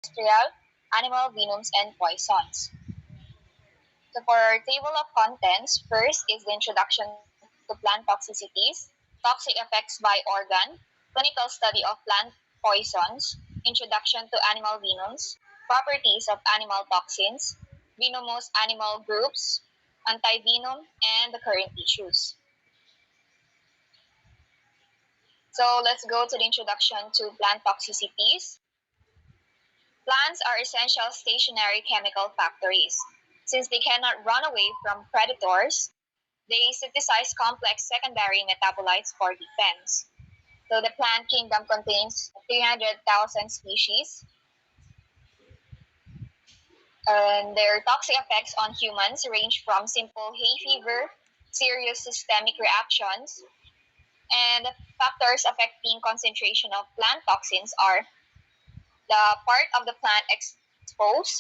terrestrial, animal venoms, and poisons. So for our table of contents, first is the introduction to plant toxicities, toxic effects by organ, clinical study of plant poisons, introduction to animal venoms, properties of animal toxins, venomous animal groups, antivenom, and the current issues. So let's go to the introduction to plant toxicities. Plants are essential stationary chemical factories. Since they cannot run away from predators, they synthesize complex secondary metabolites for defense. So the plant kingdom contains 300,000 species, and their toxic effects on humans range from simple hay fever, serious systemic reactions, and factors affecting concentration of plant toxins are the part of the plant exposed.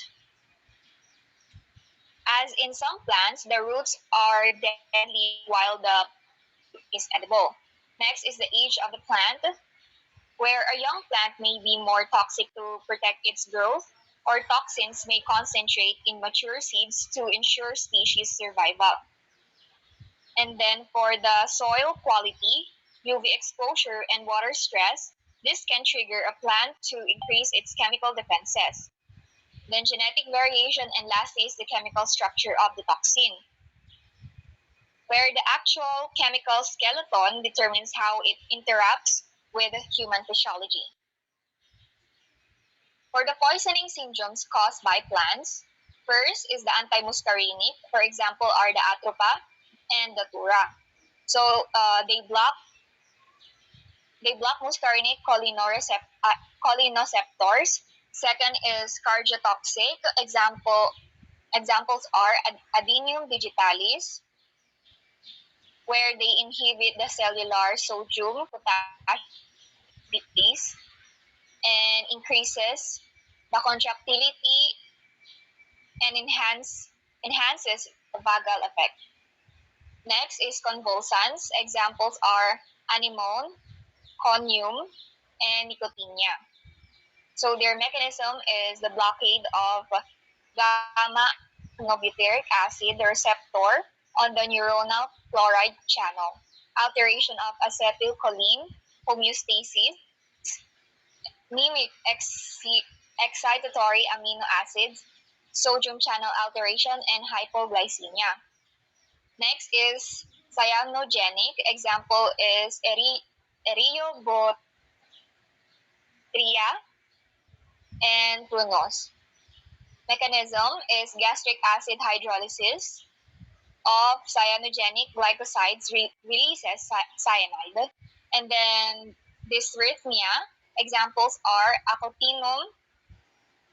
As in some plants, the roots are deadly while the is edible. Next is the age of the plant, where a young plant may be more toxic to protect its growth, or toxins may concentrate in mature seeds to ensure species survival. And then for the soil quality, UV exposure and water stress, this can trigger a plant to increase its chemical defenses. Then genetic variation, and lastly is the chemical structure of the toxin, where the actual chemical skeleton determines how it interacts with human physiology. For the poisoning syndromes caused by plants, first is the antimuscarinic, for example, are the atropa and the tura. So they block muscarinic cholineceptors. Second is cardiotoxic. Examples are Adenium digitalis, where they inhibit the cellular sodium potassium decrease and increases the contractility and enhances the vagal effect. Next is convulsants. Examples are anemone, conium, and nicotinia. So their mechanism is the blockade of gamma aminobutyric acid, the receptor, on the neuronal chloride channel, alteration of acetylcholine homeostasis, mimic excitatory amino acids, sodium channel alteration, and hypoglycemia. Next is cyanogenic. Example is Eriobotria and Prunos. Mechanism is gastric acid hydrolysis of cyanogenic glycosides releases cyanide. And then dysrhythmia, examples are acotinum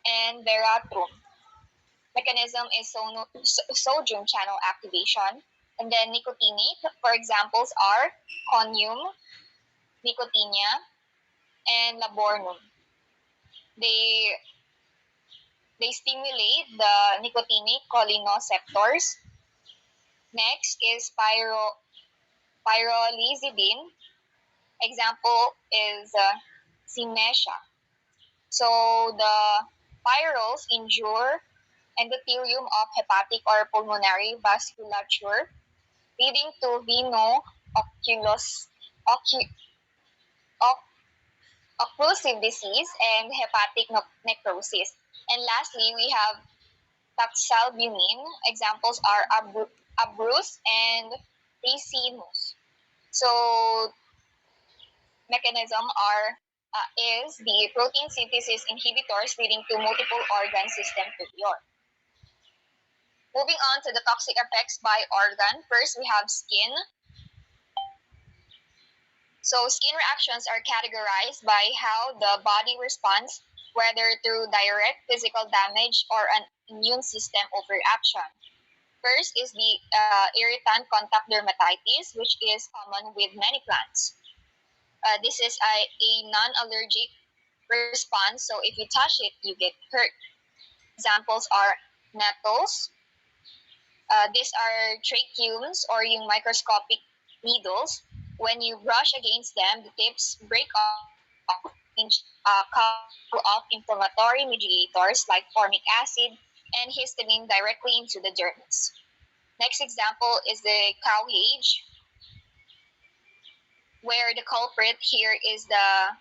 and veratrum. Mechanism is sodium channel activation. And then nicotinic, for examples are conium, nicotinia, and laburnum. They stimulate the nicotinic cholineceptors. Next is pyrrolizidine. Example is Synestia. So the pyrroles injure endothelium of hepatic or pulmonary vasculature, leading to occlusive disease and hepatic necrosis. And lastly, we have taxalbumine. Examples are abrus and ricinus. So mechanism is the protein synthesis inhibitors leading to multiple organ system failure. Moving on to the toxic effects by organ. First, we have skin. So skin reactions are categorized by how the body responds, whether through direct physical damage or an immune system overreaction. First is the irritant contact dermatitis, which is common with many plants. This is a non-allergic response, so if you touch it, you get hurt. Examples are nettles. These are tracheums, or yung microscopic needles. When you brush against them, the tips break off couple of inflammatory mediators like formic acid and histamine directly into the dermis. Next example is the cowhage, where the culprit here is the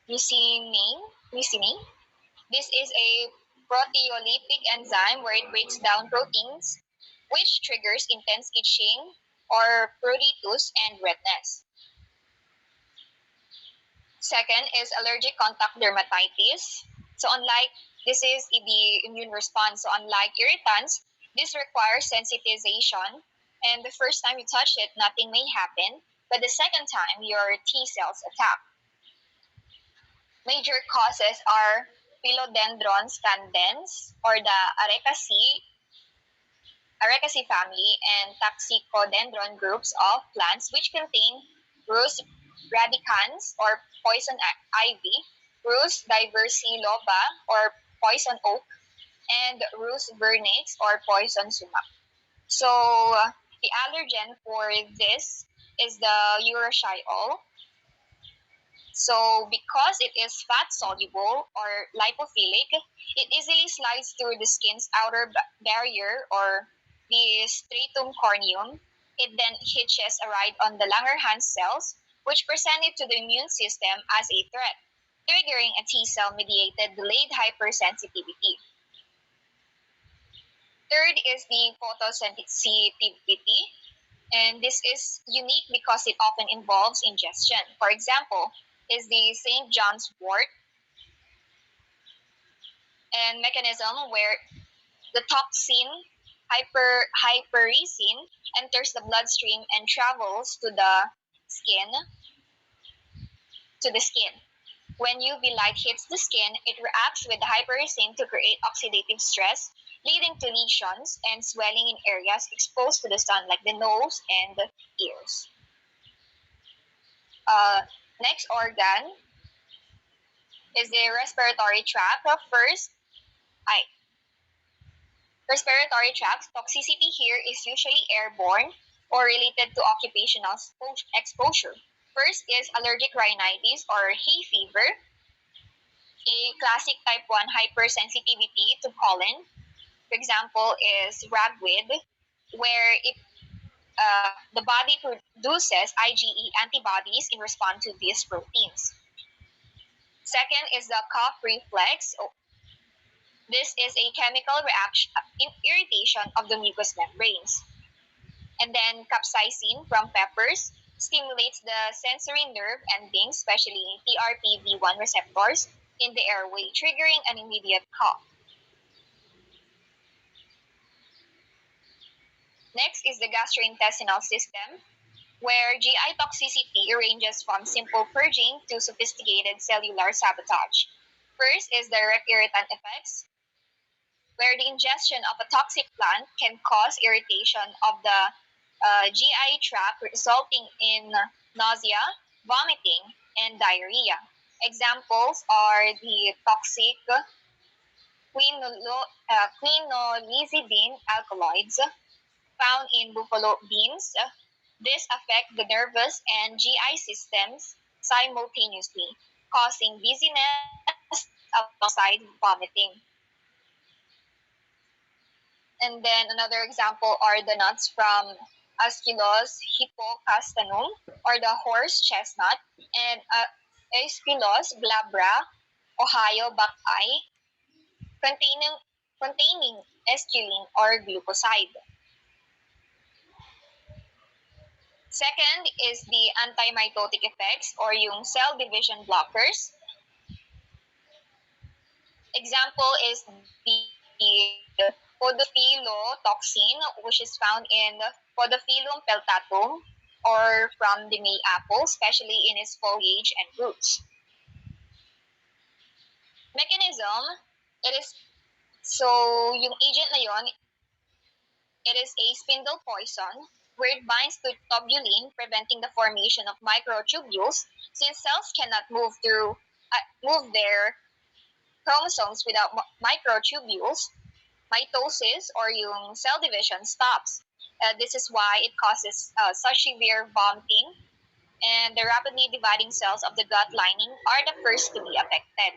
mucinin. This is a proteolytic enzyme where it breaks down proteins, which triggers intense itching or pruritus and redness. Second is allergic contact dermatitis. So this is the immune response. So unlike irritants, this requires sensitization. And the first time you touch it, nothing may happen. But the second time, your T cells attack. Major causes are Philodendron scandens or the Arecaceae family and Taxicodendron groups of plants which contain Rus radicans or poison ivy, Rus diversiloba or poison oak, and Rus vernix or poison sumac. So the allergen for this is the urushiol. So because it is fat soluble or lipophilic, it easily slides through the skin's outer barrier or the stratum corneum. It then hitches a ride on the Langerhans cells, which present it to the immune system as a threat, triggering a T cell mediated delayed hypersensitivity. Third is the photosensitivity, and this is unique because it often involves ingestion. For example, is the St. John's wort and mechanism where the toxin hypericin enters the bloodstream and travels to the skin. When UV light hits the skin, it reacts with the hypericin to create oxidative stress, leading to lesions and swelling in areas exposed to the sun like the nose and the ears. Next organ is the respiratory tract. Respiratory tract toxicity here is usually airborne or related to occupational exposure. First is allergic rhinitis or hay fever, a classic type 1 hypersensitivity to pollen. For example, is ragweed, where the body produces IgE antibodies in response to these proteins. Second is the cough reflex. This is a chemical reaction in irritation of the mucous membranes. And then capsaicin from peppers stimulates the sensory nerve endings, especially TRPV1 receptors, in the airway, triggering an immediate cough. Next is the gastrointestinal system, where GI toxicity ranges from simple purging to sophisticated cellular sabotage. First is direct irritant effects, where the ingestion of a toxic plant can cause irritation of the GI tract, resulting in nausea, vomiting, and diarrhea. Examples are the toxic quinolizidine alkaloids found in buffalo beans. This affects the nervous and GI systems simultaneously, causing dizziness alongside vomiting. And then another example are the nuts from Aesculus hippocastanum or the horse chestnut and Aesculus glabra, Ohio buckeye, containing esculin or glucoside. Second is the antimitotic effects or yung cell division blockers. Example is the podophylotoxin, which is found in Podophyllum peltatum or from the May apple, especially in its foliage and roots. Mechanism, it is, so yung agent na yon, it is a spindle poison where it binds to tubulin, preventing the formation of microtubules since cells cannot move their chromosomes without microtubules. Mitosis or yung cell division stops. This is why it causes such severe vomiting and the rapidly dividing cells of the gut lining are the first to be affected.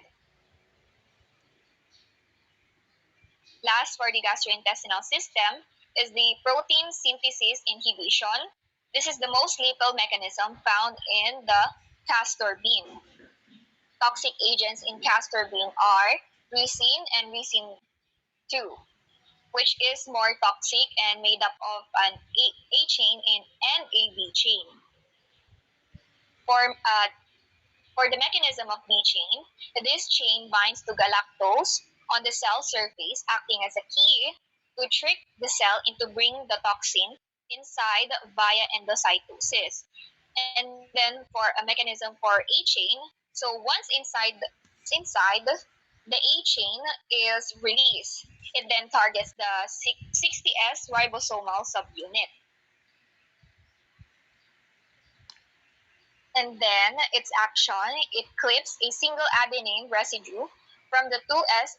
Last, for the gastrointestinal system, is the protein synthesis inhibition. This is the most lethal mechanism found in the castor bean. Toxic agents in castor bean are ricin and ricin 2, which is more toxic and made up of an A chain and a B chain. For, uh, for the mechanism of B chain, this chain binds to galactose on the cell surface, acting as a key to trick the cell into bringing the toxin inside via endocytosis. And then for a mechanism for A chain, so once inside, the A chain is released. It then targets the 60S ribosomal subunit. And then its action, it clips a single adenine residue from the 2S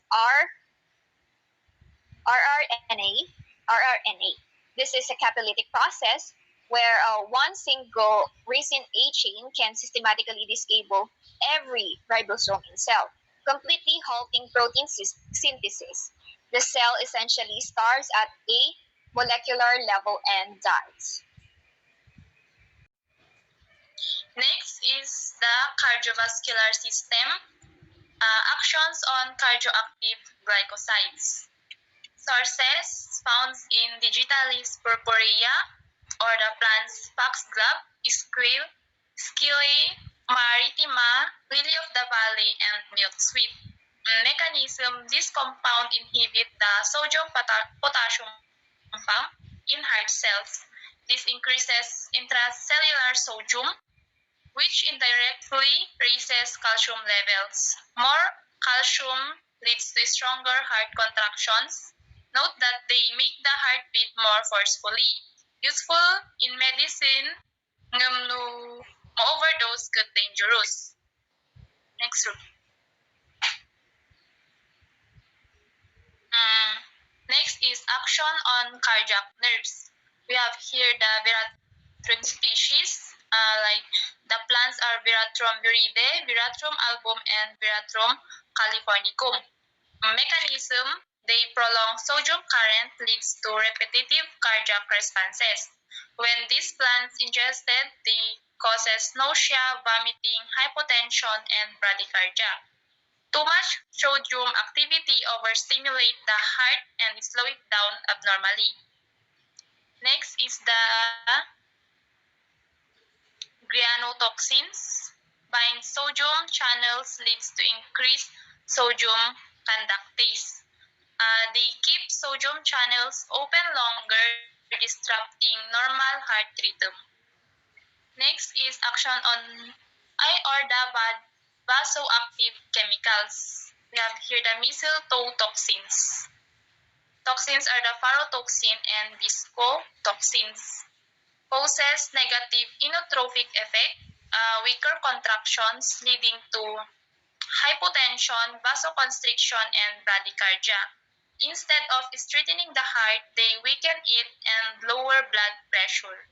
rRNA. This is a catalytic process where one single ricin A chain can systematically disable every ribosome in cell, completely halting protein synthesis. The cell essentially starves at a molecular level and dies. Next is the cardiovascular system. Actions on cardioactive glycosides. Sources found in Digitalis purpurea or the plants foxglove, squill, skilly, maritima, lily of the valley, and milkweed. Mechanism: this compound inhibit the sodium-potassium pump in heart cells. This increases intracellular sodium, which indirectly raises calcium levels. More calcium leads to stronger heart contractions. Note that they make the heart beat more forcefully. Useful in medicine, ngam overdose could dangerous. Next group. Next is action on cardiac nerves. We have here the Veratrum species, like the plants are Veratrum viride, Veratrum album, and Veratrum californicum. Mechanism: they prolong sodium current, leads to repetitive cardiac responses. When these plants ingested, they causes nausea, vomiting, hypotension, and bradycardia. Too much sodium activity overstimulate the heart and slow it down abnormally. Next is the gyanotoxins. Bind sodium channels, leads to increased sodium conductase. They keep sodium channels open longer, disrupting normal heart rhythm. Next is action on aorta vasoactive chemicals. We have here the mistletoe-toxins. Toxins are the pharotoxin and viscotoxins. Causes negative inotropic effect, weaker contractions leading to hypotension, vasoconstriction, and bradycardia. Instead of strengthening the heart, they weaken it and lower blood pressure.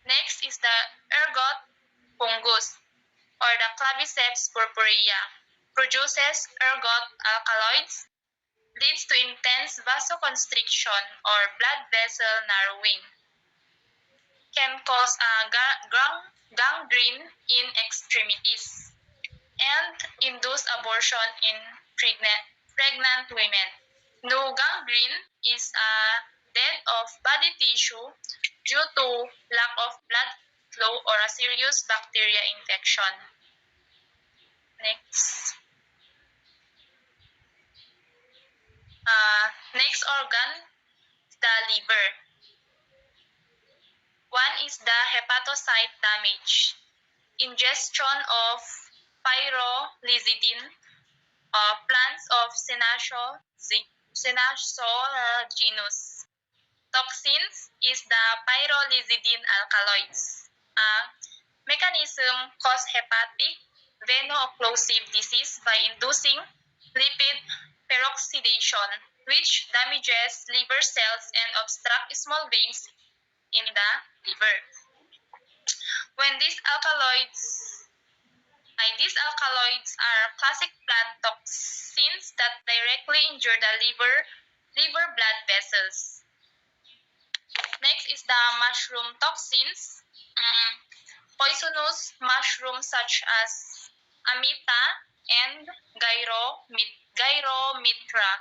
Next is the ergot fungus or the Claviceps purpurea. Produces ergot alkaloids, leads to intense vasoconstriction or blood vessel narrowing. Can cause gangrene in extremities and induce abortion in pregnant women. No gangrene is a death of body tissue due to lack of blood flow or a serious bacteria infection. Next. Next organ, the liver. One is the hepatocyte damage. Ingestion of pyrrolizidine, plants of Senaciol genus. Toxins is the pyrrolizidine alkaloids. Mechanism: cause hepatic veno-occlusive disease by inducing lipid peroxidation, which damages liver cells and obstruct small veins in the liver. When these alkaloids are classic plant toxins that directly injure the liver blood vessels. Next is the mushroom toxins. Poisonous mushrooms such as amita and gyromitra.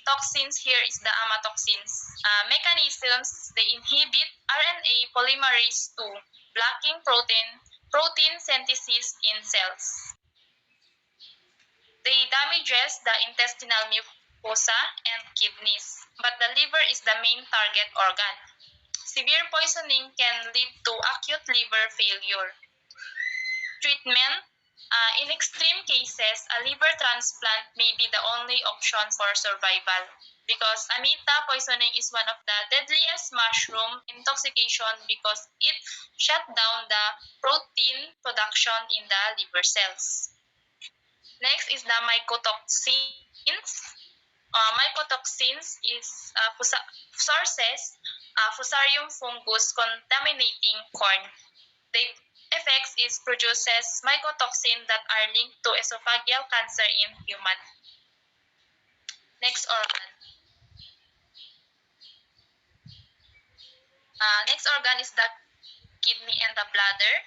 Toxins here is the amatoxins. Mechanisms, they inhibit RNA polymerase II, blocking protein synthesis in cells. They damages the intestinal mucosa and kidneys, but the liver is the main target organ. Severe poisoning can lead to acute liver failure. Treatment. In extreme cases, a liver transplant may be the only option for survival because amita poisoning is one of the deadliest mushroom intoxication because it shut down the protein production in the liver cells. Next is the mycotoxins. Mycotoxins is sources Fusarium fungus contaminating corn. The effects is produces mycotoxin that are linked to esophageal cancer in human. Next organ. Next organ is the kidney and the bladder.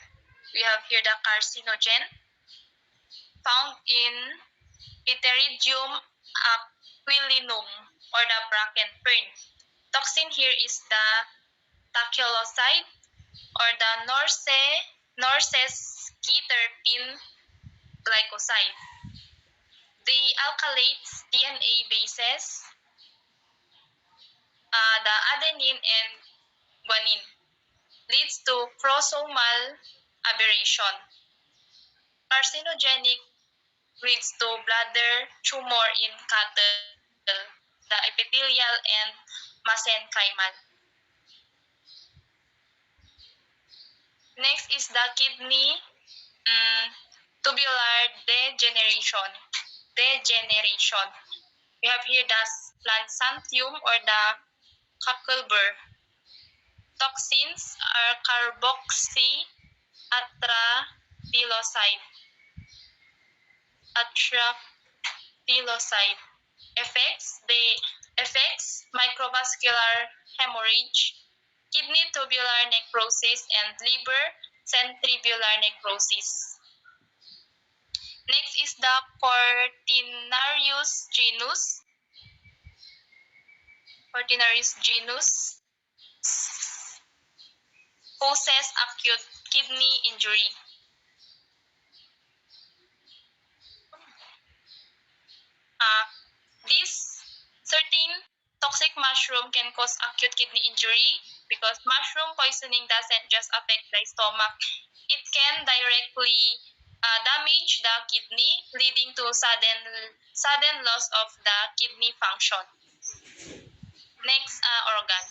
We have here the carcinogen found in Pteridgium aquilinum or the bracken fern. Toxin here is the tacroloside or the norcesquiterpene glycoside. They alkylates DNA bases, the adenine and guanine, leads to chromosomal aberration. Carcinogenic leads to bladder tumor in cattle, the epithelial and mesenchymal. Next is the kidney tubular degeneration. We have here the Plantantium or the cockleburr. Toxins are carboxyatropiloside. Effects microvascular hemorrhage, kidney tubular necrosis, and liver centrifugal necrosis. Next is the Cortinarius genus causes acute kidney injury. This certain toxic mushroom can cause acute kidney injury because mushroom poisoning doesn't just affect the stomach. It can directly damage the kidney, leading to sudden loss of the kidney function. Next organ.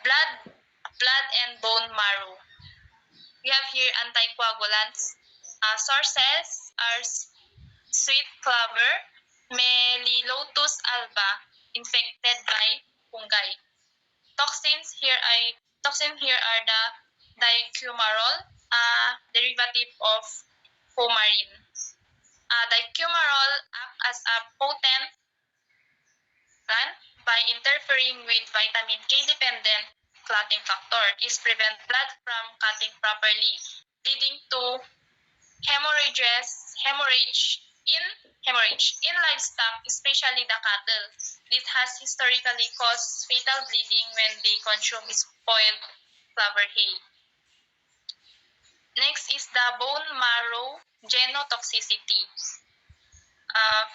Blood and bone marrow. We have here anticoagulants. Sources are sweet clover, Melilotus alba, infected by fungi. Toxins here are the dicumarol, a derivative of fumarine. Dicumarol acts as a potent by interfering with vitamin K-dependent clotting factor. This prevents blood from clotting properly, leading to hemorrhage in livestock, especially the cattle. This has historically caused fatal bleeding when they consume spoiled clover hay. Next is the bone marrow genotoxicity,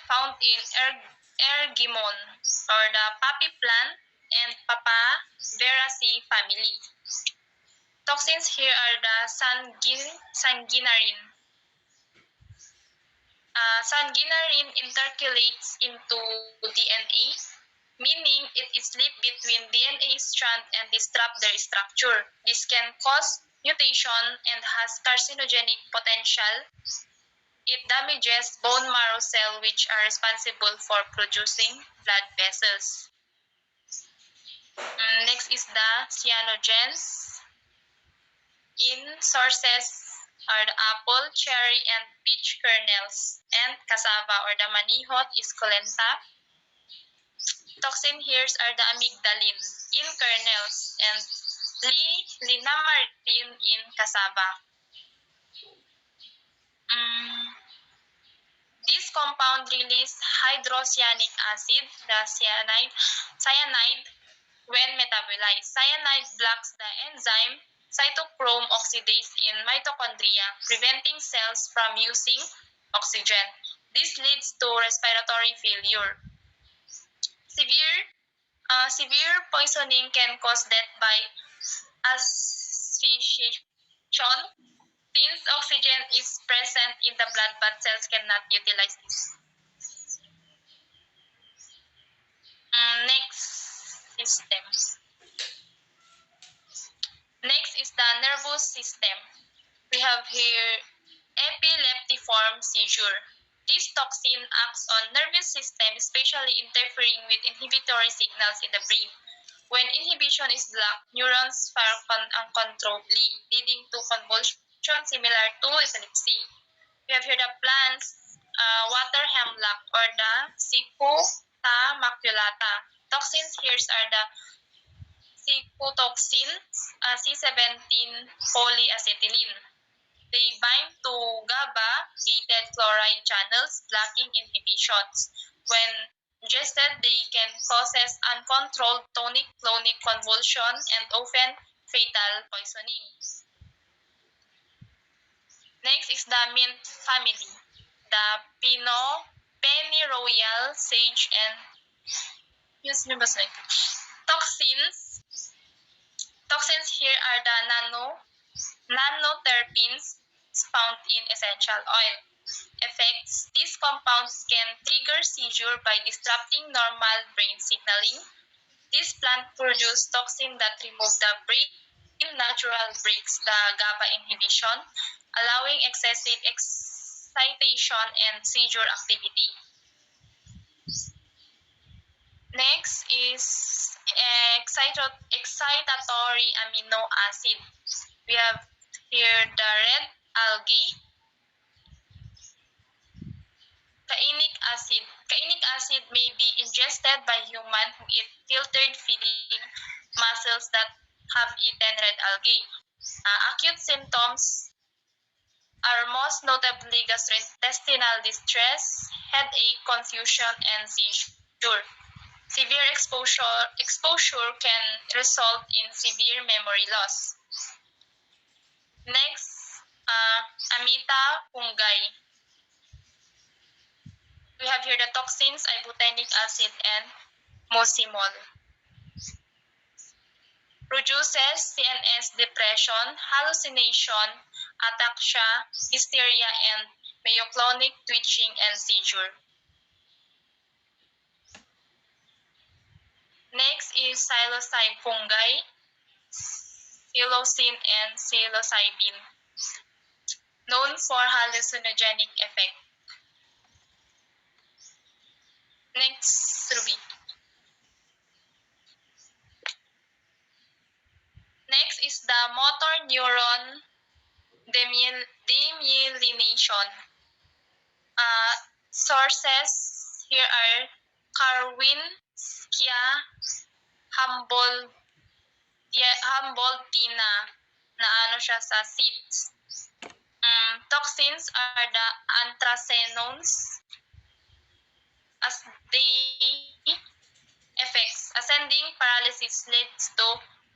found in ergimon or the poppy plant and Papaveraceae family. Toxins here are the sanguinarine. Sanguinarine intercalates into DNA, meaning it is slipped between DNA strand and disrupt their structure. This can cause mutation and has carcinogenic potential. It damages bone marrow cells which are responsible for producing blood vessels. Next is the cyanogens. In sources are the apple, cherry, and peach kernels, and cassava or the manihot esculenta. Toxin here are the amygdalin in kernels and linamarin in cassava. This compound release hydrocyanic acid, the cyanide, when metabolized. Cyanide blocks the enzyme cytochrome oxidase in mitochondria, preventing cells from using oxygen. This leads to respiratory failure. Severe poisoning can cause death by asphyxiation. Since oxygen is present in the blood but cells cannot utilize this. Next system. Next is the nervous system. We have here epileptiform seizure. This toxin acts on nervous system, especially interfering with inhibitory signals in the brain. When inhibition is blocked, neurons fire uncontrollably, leading to convulsion similar to epilepsy. We have here the plants, water hemlock or the Cicuta maculata. Toxins here are the cicutoxin, C17 polyacetylene. They bind to GABA-gated chloride channels, blocking inhibitions. When ingested, they can cause uncontrolled tonic-clonic convulsion and often fatal poisoning. Next is the mint family, the pennyroyal, sage, and Toxins here are the nanoterpenes found in essential oil. Effects: these compounds can trigger seizure by disrupting normal brain signaling. This plant produces toxin that remove the brain natural breaks the GABA inhibition, allowing excessive excitation and seizure activity. Next is excitatory amino acid. We have here the red algae, caenic acid. Caenic acid may be ingested by humans who eat filtered feeding mussels that have eaten red algae. Acute symptoms are most notably gastrointestinal distress, headache, confusion, and seizure. Severe exposure can result in severe memory loss. Next, Amita fungi. We have here the toxins, ibotenic acid, and mossimol. Produces CNS depression, hallucination, ataxia, hysteria, and myoclonic twitching and seizure. Next is psilocybe fungi, psilocin and psilocybin, known for hallucinogenic effect. Next, Ruby. Next is the motor neuron demyelination. Sources here are Karwinska, Humboldtina, na ano siya sa seeds. Toxins are the anthracenones. As they effects, ascending paralysis leads to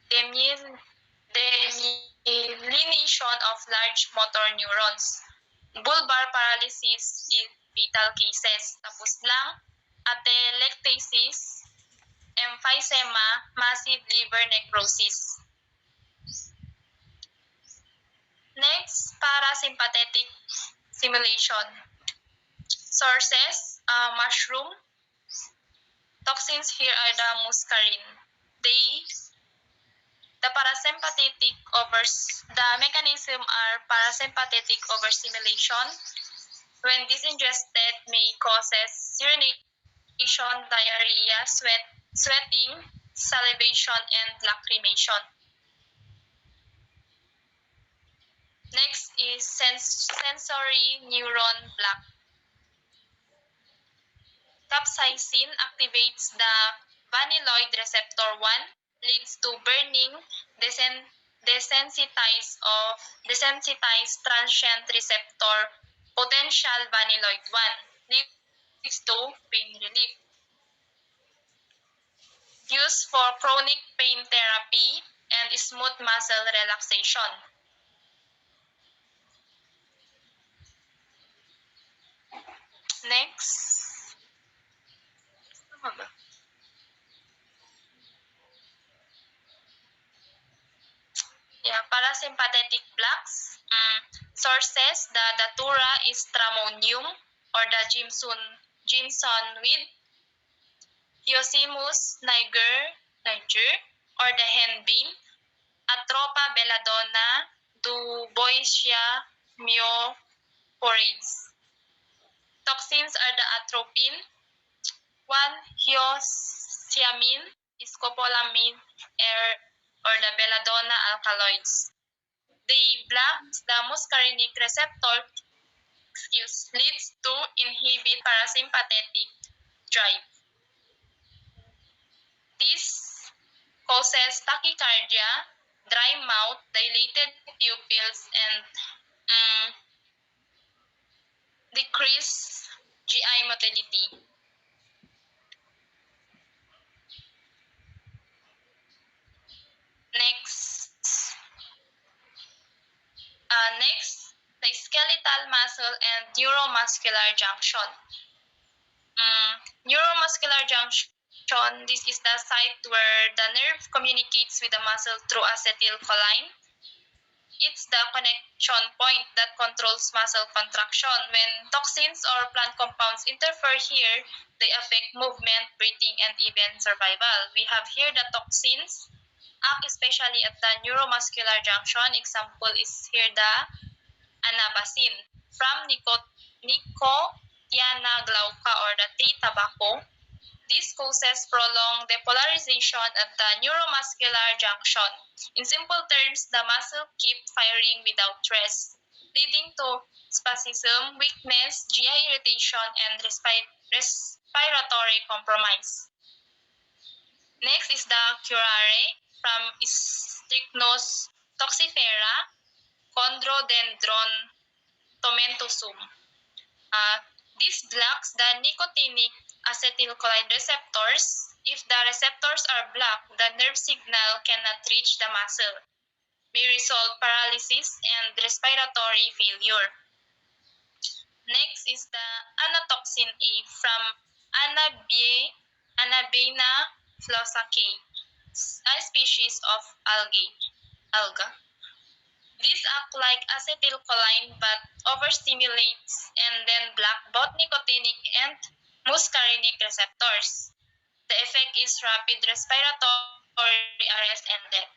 demyelination of large motor neurons. Bulbar paralysis in fetal cases. Tapos lang, atelectasis, emphysema, massive liver necrosis. Next, parasympathetic stimulation. Sources, mushroom. Toxins here are the muscarine. The mechanism are parasympathetic overstimulation. When disingested, may causes urination, diarrhea, sweating, salivation, and lacrimation. Next is sensory neuron block. Capsaicin activates the vanilloid receptor 1, leads to burning, desensitized transient receptor potential vanilloid 1, leads to pain relief. Used for chronic pain therapy and smooth muscle relaxation. Next. Yeah, parasympathetic blocks. Sources, the datura is stramonium or the Jimson weed, Yosemus niger, or the henbane, Atropa belladonna, Duboisia myoporids. Toxins are the atropine, 1-hyoscyamine, scopolamine, or the belladonna alkaloids. They block the muscarinic receptor, leads to inhibit parasympathetic drive. This causes tachycardia, dry mouth, dilated pupils, and decreased GI motility. Next, the skeletal muscle and neuromuscular junction. Neuromuscular junction, this is the site where the nerve communicates with the muscle through acetylcholine. It's the connection point that controls muscle contraction. When toxins or plant compounds interfere here, they affect movement, breathing, and even survival. We have here the toxins act especially at the neuromuscular junction. Example is here the anabasine from Nicotiana glauca or the tree tobacco. This causes prolonged depolarization at the neuromuscular junction. In simple terms, the muscle keeps firing without rest, leading to spasm, weakness, GI irritation, and respiratory compromise. Next is the curare from Strychnos toxifera, Chondrodendron tomentosum. This blocks the nicotinic acetylcholine receptors. If the receptors are blocked, the nerve signal cannot reach the muscle, may result paralysis and respiratory failure. Next is the anatoxin A from Anabaena flosaceae, a species of alga. These act like acetylcholine but overstimulates and then block both nicotinic and muscarinic receptors. The effect is rapid respiratory arrest and death.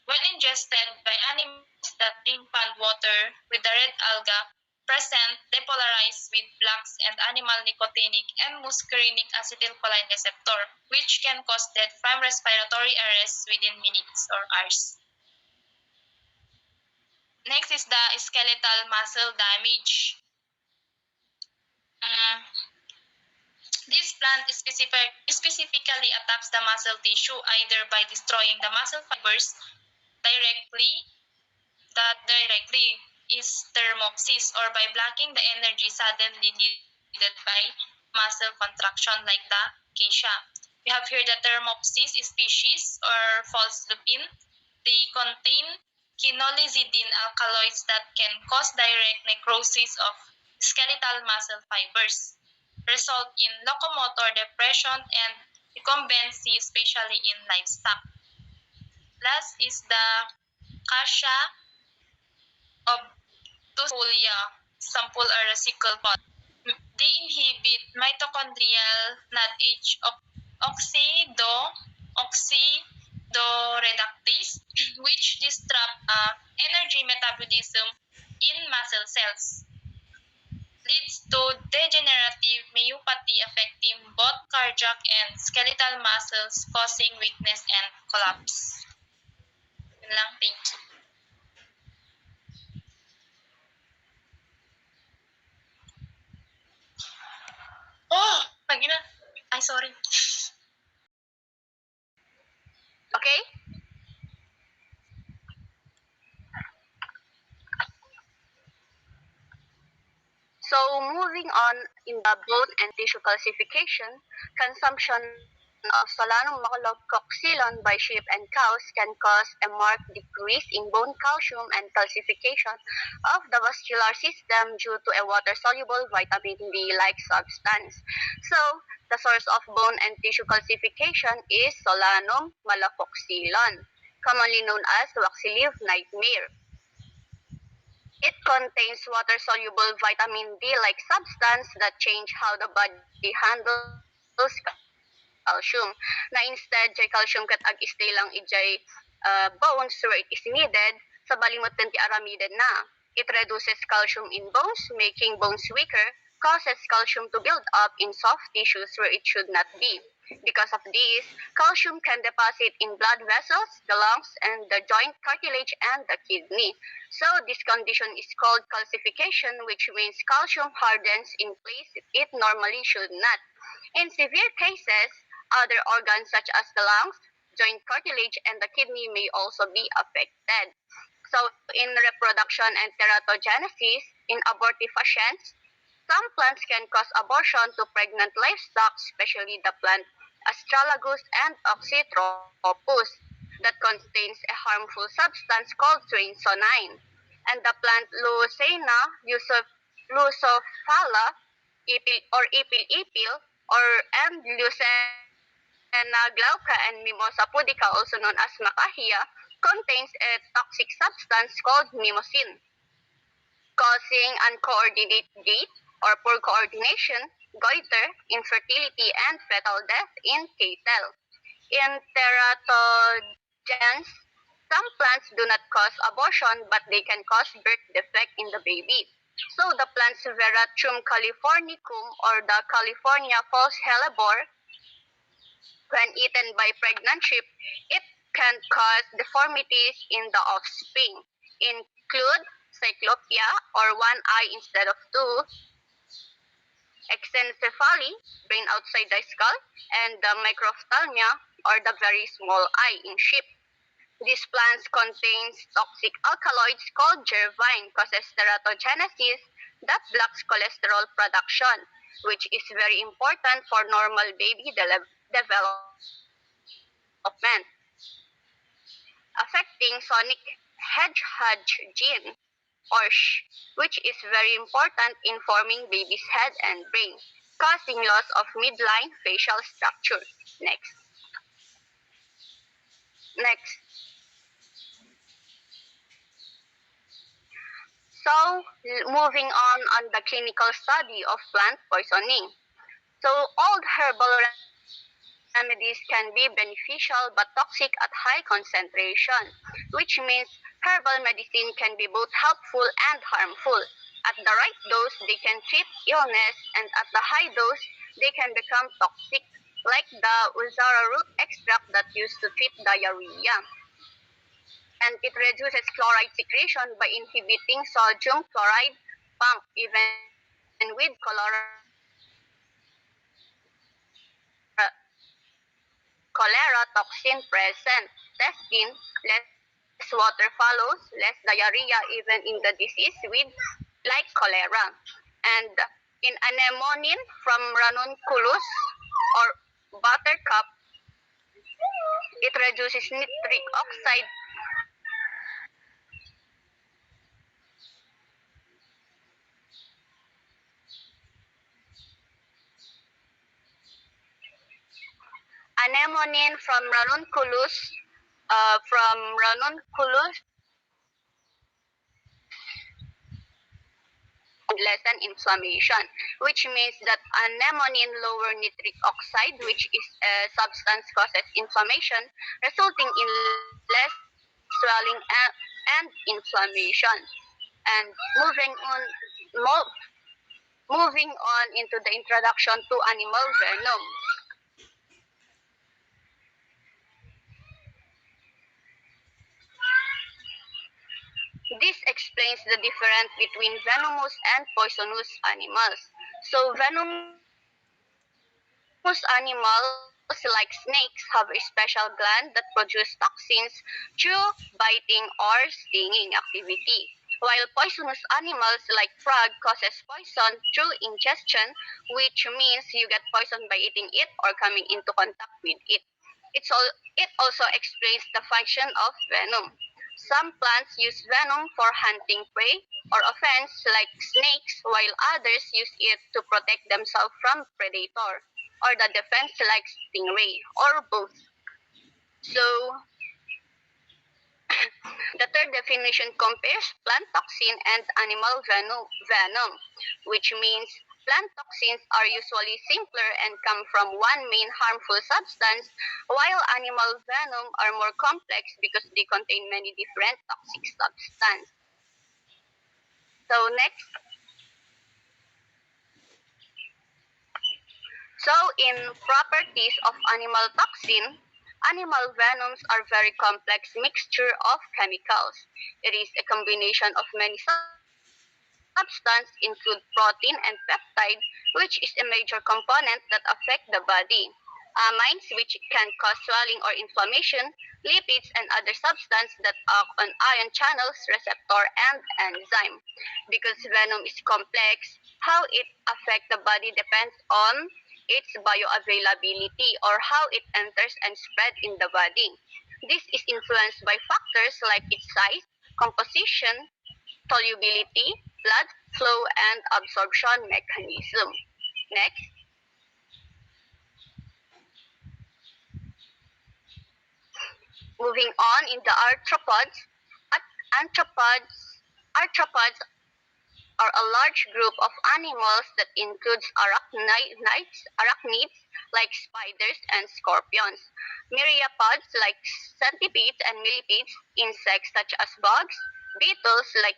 When ingested by animals that drink pond water with the red alga present, depolarized with blocks and animal nicotinic and muscarinic acetylcholine receptor, which can cause death from respiratory arrest within minutes or hours. Next is the skeletal muscle damage. This plant specifically attacks the muscle tissue either by destroying the muscle fibers directly is thermopsis, or by blocking the energy suddenly needed by muscle contraction like the acacia. We have here the thermopsis species or false lupin. They contain quinolizidine alkaloids that can cause direct necrosis of skeletal muscle fibers, result in locomotor depression and recumbency, especially in livestock. Last is the Cassia obtusolia, sample or a sickle pod. They inhibit mitochondrial NADH oxidoreductase, which disrupt energy metabolism in muscle cells. leads to degenerative myopathy affecting both cardiac and skeletal muscles, causing weakness and collapse. Yun lang, thank you. Oh, magina. Ay, sorry. Okay? So moving on in the bone and tissue calcification, consumption of Solanum macrolococylon by sheep and cows can cause a marked decrease in bone calcium and calcification of the vascular system due to a water-soluble vitamin D-like substance. So, the source of bone and tissue calcification is Solanum malacocylon, commonly known as waxy leaf nightmare. It contains water-soluble vitamin D-like substance that change how the body handles calcium. Na instead, jay calcium kat ag-stay lang ijay bones where it is needed, sa balimot kan ti aramiden na. It reduces calcium in bones, making bones weaker, causes calcium to build up in soft tissues where it should not be. Because of this, calcium can deposit in blood vessels, the lungs, and the joint cartilage and the kidney. So this condition is called calcification, which means calcium hardens in place it normally should not. In severe cases, other organs such as the lungs, joint cartilage, and the kidney may also be affected. So in reproduction and teratogenesis, in abortive patients, some plants can cause abortion to pregnant livestock, especially the plant Astragalus and Oxytropus that contains a harmful substance called trinsonine. And the plant Lucena lucophala ipil-ipil or and Lucena glauca and Mimosa pudica, also known as Macahia, contains a toxic substance called mimosine, causing uncoordinated gait or poor coordination, goiter, infertility, and fetal death in cattle. In teratogens, some plants do not cause abortion, but they can cause birth defect in the baby. So the plants Veratrum californicum or the California false hellebore, when eaten by pregnant sheep, it can cause deformities in the offspring, include cyclopia or one eye instead of two, exencephaly, brain outside the skull, and the microphthalmia or the very small eye in sheep. These plants contains toxic alkaloids called gervine, causes teratogenesis that blocks cholesterol production, which is very important for normal baby development, affecting sonic hedgehog gene or which is very important in forming baby's head and brain, causing loss of midline facial structure. Next. So, moving on the clinical study of plant poisoning. So, all herbal remedies can be beneficial but toxic at high concentration, which means herbal medicine can be both helpful and harmful. At the right dose, they can treat illness, and at the high dose, they can become toxic, like the Uzara root extract that used to treat diarrhea. And it reduces chloride secretion by inhibiting sodium chloride pump, even with cholera toxin present. Testing, less water follows, less diarrhea even in the disease with like cholera. And in anemonin from ranunculus or buttercup, it reduces nitric oxide anemonin from ranunculus lessen inflammation, which means that anemonin lower nitric oxide, which is a substance causes inflammation, resulting in less swelling and inflammation. And moving on, Moving on into the introduction to animal venom. This explains the difference between venomous and poisonous animals. So venomous animals like snakes have a special gland that produce toxins through biting or stinging activity. While poisonous animals like frog causes poison through ingestion, which means you get poisoned by eating it or coming into contact with it. It also explains the function of venom. Some plants use venom for hunting prey or offense like snakes, while others use it to protect themselves from predator or the defense like stingray or both. So the third definition compares plant toxin and animal venom, which means plant toxins are usually simpler and come from one main harmful substance, while animal venom are more complex because they contain many different toxic substances. So next, so in properties of animal toxin, animal venoms are very complex mixture of chemicals. It is a combination of many substances include protein and peptide, which is a major component that affect the body. Amines, which can cause swelling or inflammation, lipids, and other substances that act on ion channels, receptor, and enzyme. Because venom is complex, how it affects the body depends on its bioavailability or how it enters and spread in the body. This is influenced by factors like its size, composition, solubility, blood flow, and absorption mechanism. Next, moving on in the arthropods. Arthropods are a large group of animals that includes arachnids like spiders and scorpions, myriapods like centipedes and millipedes, insects such as bugs, beetles like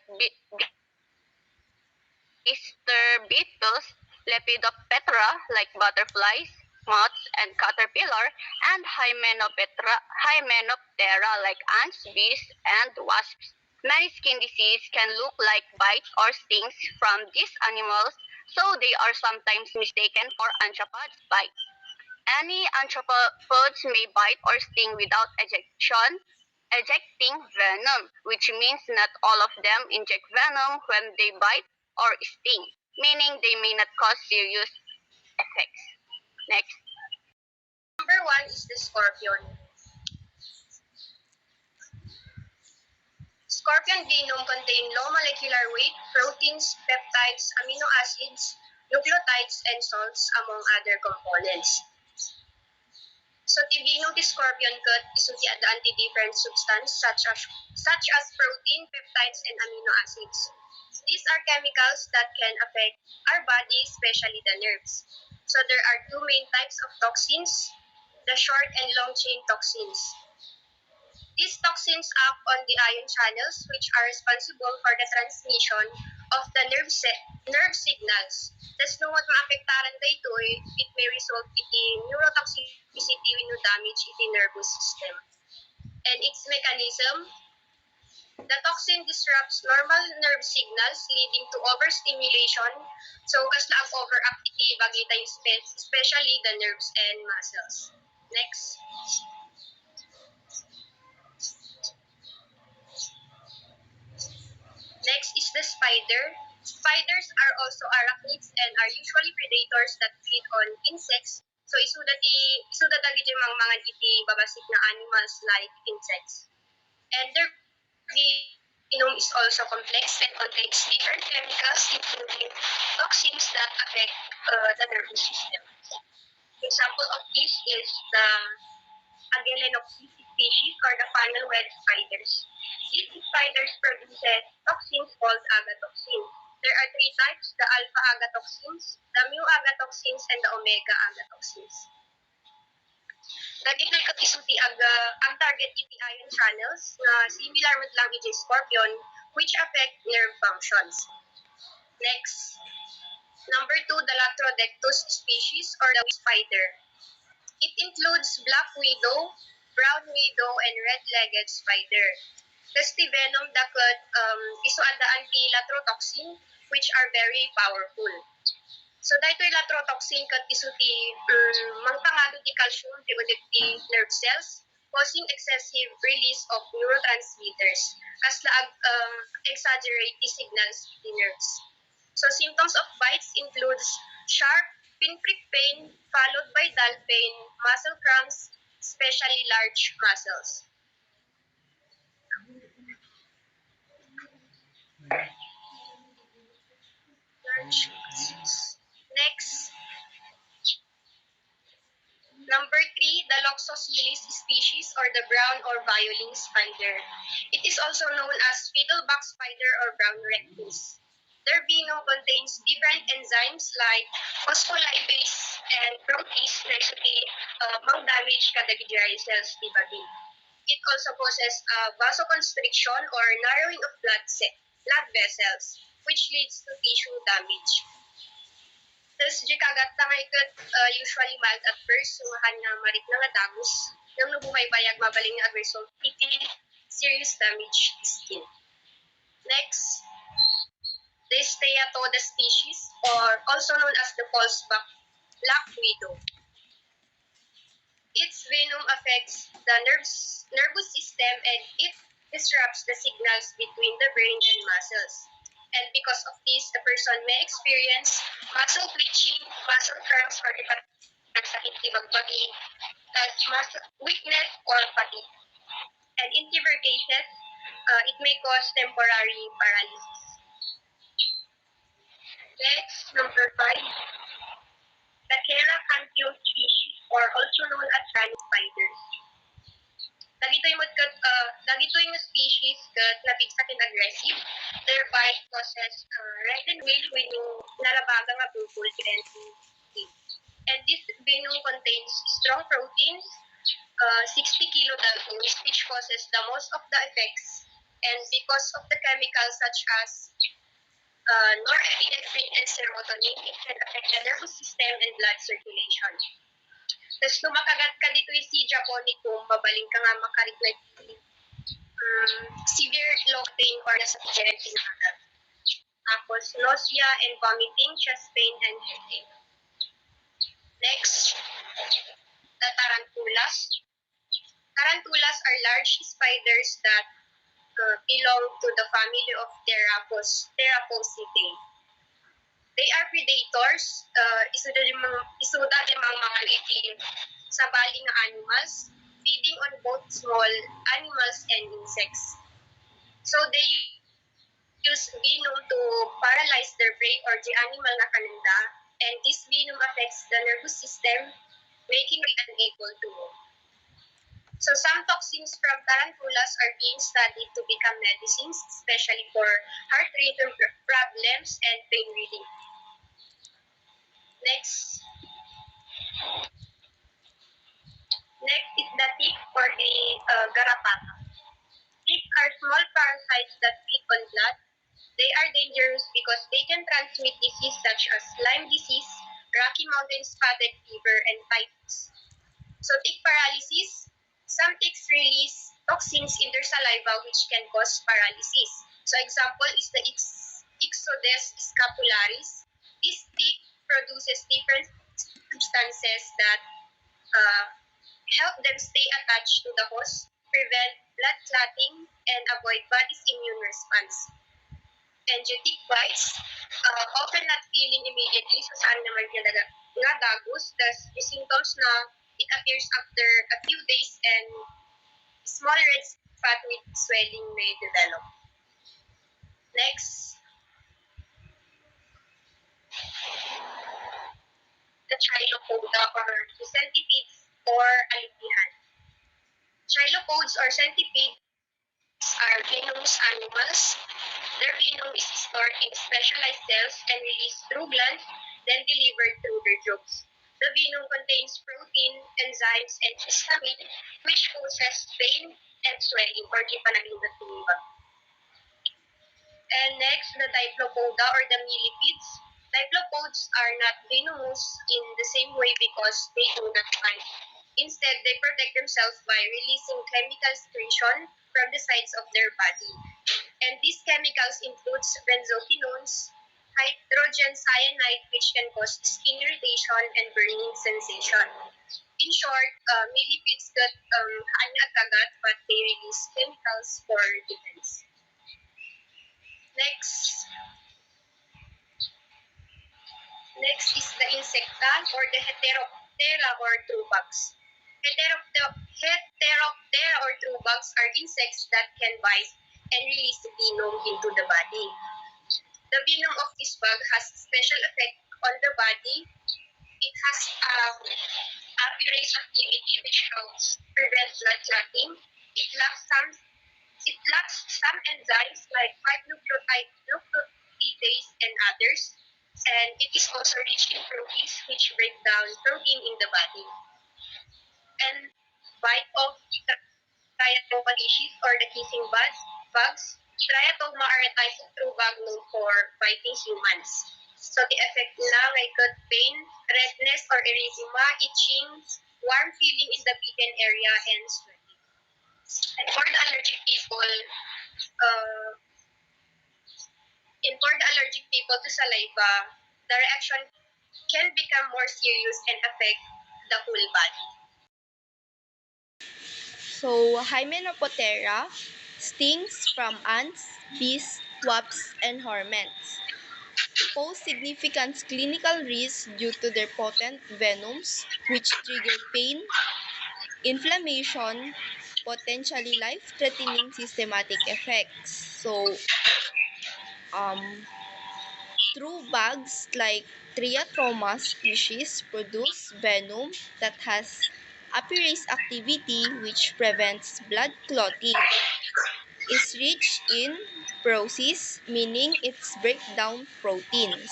Easter beetles, Lepidoptera like butterflies, moths, and caterpillar, and Hymenoptera like ants, bees, and wasps. Many skin diseases can look like bites or stings from these animals, so they are sometimes mistaken for arthropods bites. Any arthropods may bite or sting without ejecting venom, which means not all of them inject venom when they bite or sting, meaning they may not cause serious effects. Next. Number one is the scorpion. Scorpion venom contain low molecular weight proteins, peptides, amino acids, nucleotides, and salts, among other components. So tivinum the scorpion cut isuti at the anti-different substance such as protein, peptides, and amino acids. These are chemicals that can affect our body, especially the nerves. So there are two main types of toxins, the short and long chain toxins. These toxins act on the ion channels, which are responsible for the transmission of the nerve signals. Tas nung maapektaran dayto, it may result in neurotoxicity when you damage the nervous system. And its mechanism, the toxin disrupts normal nerve signals leading to overstimulation. So kas na ang overactive agita especially the nerves and muscles. Next. Next is the spider. Spiders are also arachnids and are usually predators that feed on insects. So isuda dagiti mga iti babasik na animals like insects. And their genome is also complex and contains different chemicals including toxins that affect the nervous system. Example of this is the Agelenopsis species or the funnel web spiders. These spiders produce toxins called agatoxins. There are three types, the alpha agatoxins, the mu agatoxins, and the omega agatoxins. Dagitoy isuti ang target iti ion channels na similar with lang iti scorpion which affect nerve functions. Next. Number 2, the Latrodectus species or the spider. It includes black widow, brown widow, and red-legged spider. Testivenom dakot isuadaan ti latrotoxin, which are very powerful. So daytoy latrotoxin kat isu ti mangpangado ti calcium ti ulit ti nerve cells, causing excessive release of neurotransmitters kasla exaggerate the signals in nerves. So symptoms of bites includes sharp pinprick pain followed by dull pain, muscle cramps, especially large muscles. Next, number 3, the Loxosceles species or the brown or violin spider. It is also known as fiddleback spider or brown rectus. Their venom contains different enzymes like phospholipase and protease na mang-damage kadagijay cells di body. It also causes vasoconstriction or narrowing of blood vessels, which leads to tissue damage. Tapos, di kagat na usually mild at first, sumahan na marit na nga dagus, nang nabuhay bayag mabaling nga result, iti serious damage to skin. Next, the Steatoda species, or also known as the false black widow. Its venom affects the nervous system and it disrupts the signals between the brain and muscles. And because of this, the person may experience muscle twitching, muscle cramps, or sakit ibang bagi, muscle weakness or fatigue. And in severe cases, it may cause temporary paralysis. Next, number 5, the Kera campion species, or also known as granite spiders. Dagitoy nga species kat napigsakin aggressive, their bite causes red and wheel when yung narabaga nga bukol teeth. And this venom contains strong proteins, 60 kilodaltons, which causes the most of the effects. And because of the chemicals such as norepinephrine and serotonin, it can affect the nervous system and blood circulation. Tapos lumakagat ka dito yung si Japonicum, mabaling ka nga makareflect severe low pain or nasakit pinakagat. Tapos nausea and vomiting, chest pain, and headache. Next, the tarantulas. Tarantulas are large spiders that belong to the family of Theraphosidae. They are predators, isuda limang mga liitin sa bali nga animals, feeding on both small animals and insects. So they use venom to paralyze their prey or the animal na kananda, and this venom affects the nervous system, making it unable to move. So some toxins from tarantulas are being studied to become medicines, especially for heart rhythm problems and pain relief. Next is the tick or the garapata. Ticks are small parasites that feed on blood. They are dangerous because they can transmit disease such as Lyme disease, Rocky Mountain spotted fever, and typhus. So tick paralysis, some ticks release toxins in their saliva which can cause paralysis. So example is the Ixodes scapularis. This tick produces different substances that help them stay attached to the host, prevent blood clotting, and avoid body's immune response. And yung tick bites, often not feeling immediately, so saan naman nga dagus, thus the symptoms na it appears after a few days and small red spot with swelling may develop. Next, the Chilopoda or the centipedes or alipihan. Chilopods or centipedes are venomous animals. Their venom is stored in specialized cells and released through glands, then delivered through their jaws. The venom contains protein, enzymes, and histamine, which causes pain and swelling or di panagindot tumibag. And next, the Diplopoda or the millipedes. Diplophodes are not venomous in the same way because they do not bite. Instead, they protect themselves by releasing chemical secretion from the sides of their body. And these chemicals includes benzoquinones, hydrogen cyanide, which can cause skin irritation and burning sensation. In short, millipedes got hanya at kagat, but they release chemicals for defense. Next is the insecta or the Heteroptera or true bugs. Heteroptera or true bugs are insects that can bite and release venom into the body. The venom of this bug has special effect on the body. It has appearance activity which helps prevent blood clotting. It lacks some enzymes like 5-nucleotidase and others, and it is also rich in proteins which break down protein in the body. And bite of Triatoma species or the kissing bugs. Triatoma are a type of true bug known for biting humans. So the effect na may gut pain, redness or erythema, itching, warm feeling in the bitten area, and sweating. And for the allergic people, to saliva, the reaction can become more serious and affect the whole body. So, Hymenoptera stings from ants, bees, wasps, and hornets pose significant clinical risks due to their potent venoms, which trigger pain, inflammation, potentially life-threatening systematic effects. So, true bugs like Triatroma species produce venom that has apirase activity which prevents blood clotting. Is rich in prosis, meaning it's break down proteins.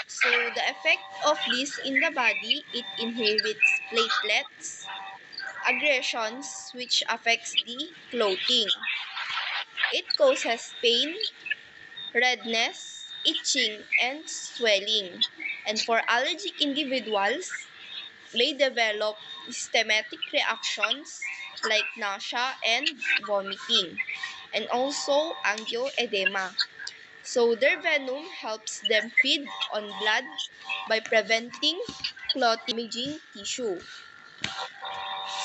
So the effect of this in the body, it inhibits platelets, aggregations which affects the clotting. It causes pain, redness, itching, and swelling. And for allergic individuals, may develop systematic reactions like nausea and vomiting, and also angioedema. So their venom helps them feed on blood by preventing clotting damaging tissue.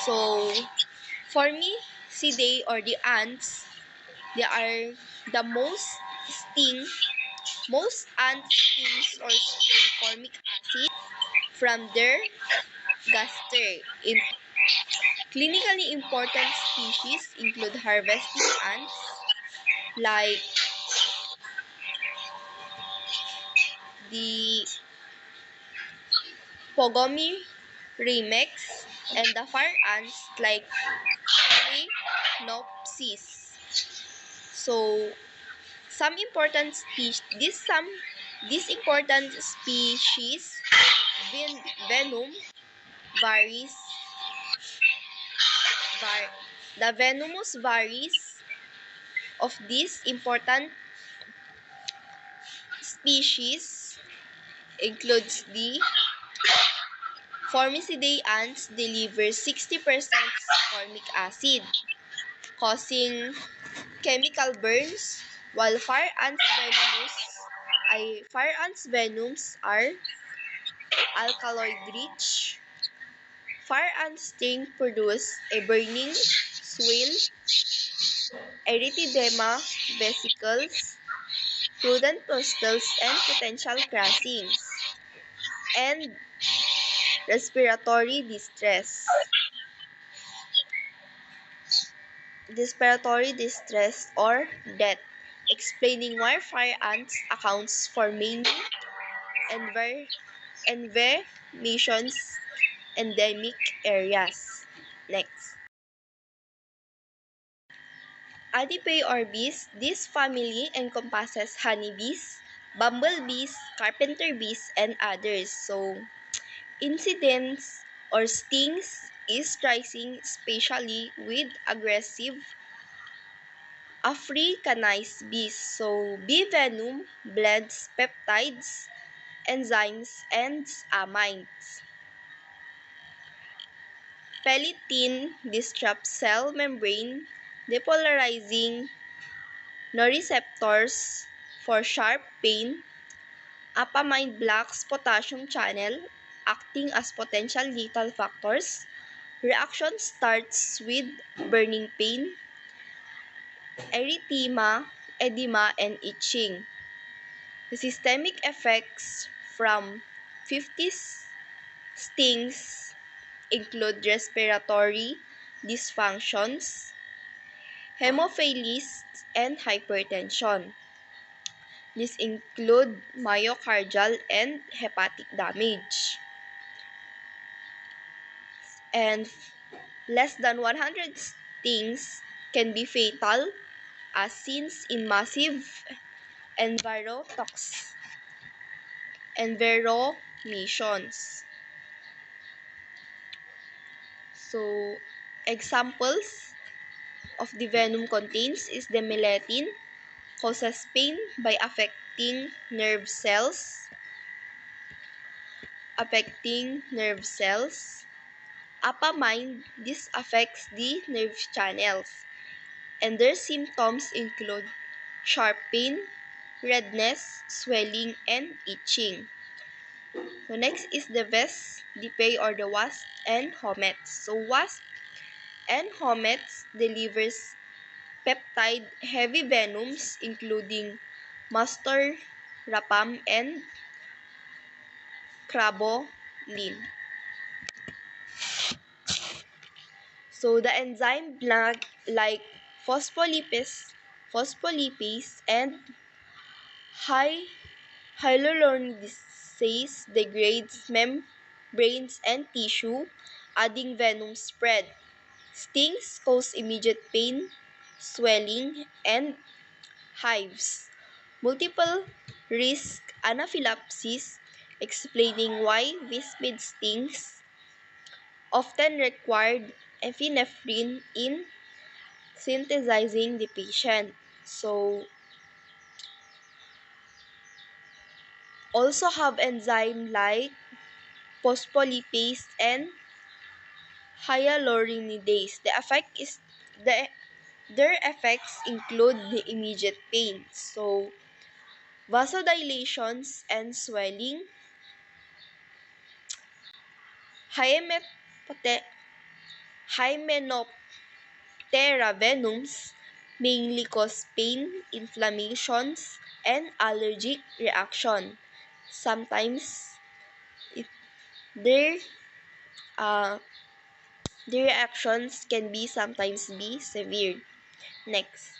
So for me, Sidae or the ants, they are the most ant stings or spray formic acid from their gaster. Clinically important species include harvesting ants like the Pogomi Remex and the fire ants like Phalaenopsis. So some important important species venom varies the venomous varies of these important species includes the Formicidae ants deliver 60% formic acid, causing chemical burns, while fire ants venoms are alkaloid rich. Fire ant sting produce a burning, swell, erythema, vesicles, prudent pustules, and potential crassings, and respiratory distress or death, explaining why fire ants accounts for many nations endemic areas. Next. Adipe or bees, this family encompasses honeybees, bumblebees, carpenter bees, and others. So, incidents or stings is rising, especially with aggressive Africanized bees. So, bee venom blends peptides enzymes, and amines. Pelitin disrupts cell membrane, depolarizing nororeceptors for sharp pain. Apamine blocks potassium channel, acting as potential lethal factors. Reaction starts with burning pain, erythema, edema, and itching. The systemic effects from 50 stings include respiratory dysfunctions, hemophilus, and hypertension. These include myocardial and hepatic damage. And less than 100 stings can be fatal, as seen in massive enviromissions. So, examples of the venom contains is the melittin, causes pain by affecting nerve cells. Apamine, this affects the nerve channels, and their symptoms include sharp pain, redness, swelling, and itching. So next is the Ves, the prey or the wasp, and homets. So wasp and homets delivers peptide heavy venoms including mastor, rapam, and crabolin. So the enzyme like phospholipase and high hyaluronidase degrades membranes and tissue, adding venom spread. Stings cause immediate pain, swelling, and hives. Multiple risk anaphylaxis, explaining why viscid stings often required epinephrine in synthesizing the patient. So, also have enzyme like phospholipase and hyaluronidase. Their effects include the immediate pain. So, vasodilations and swelling, Hymenoptera venoms mainly cause pain, inflammations, and allergic reaction. Sometimes it, their uh, their reactions can be sometimes be severe. Next,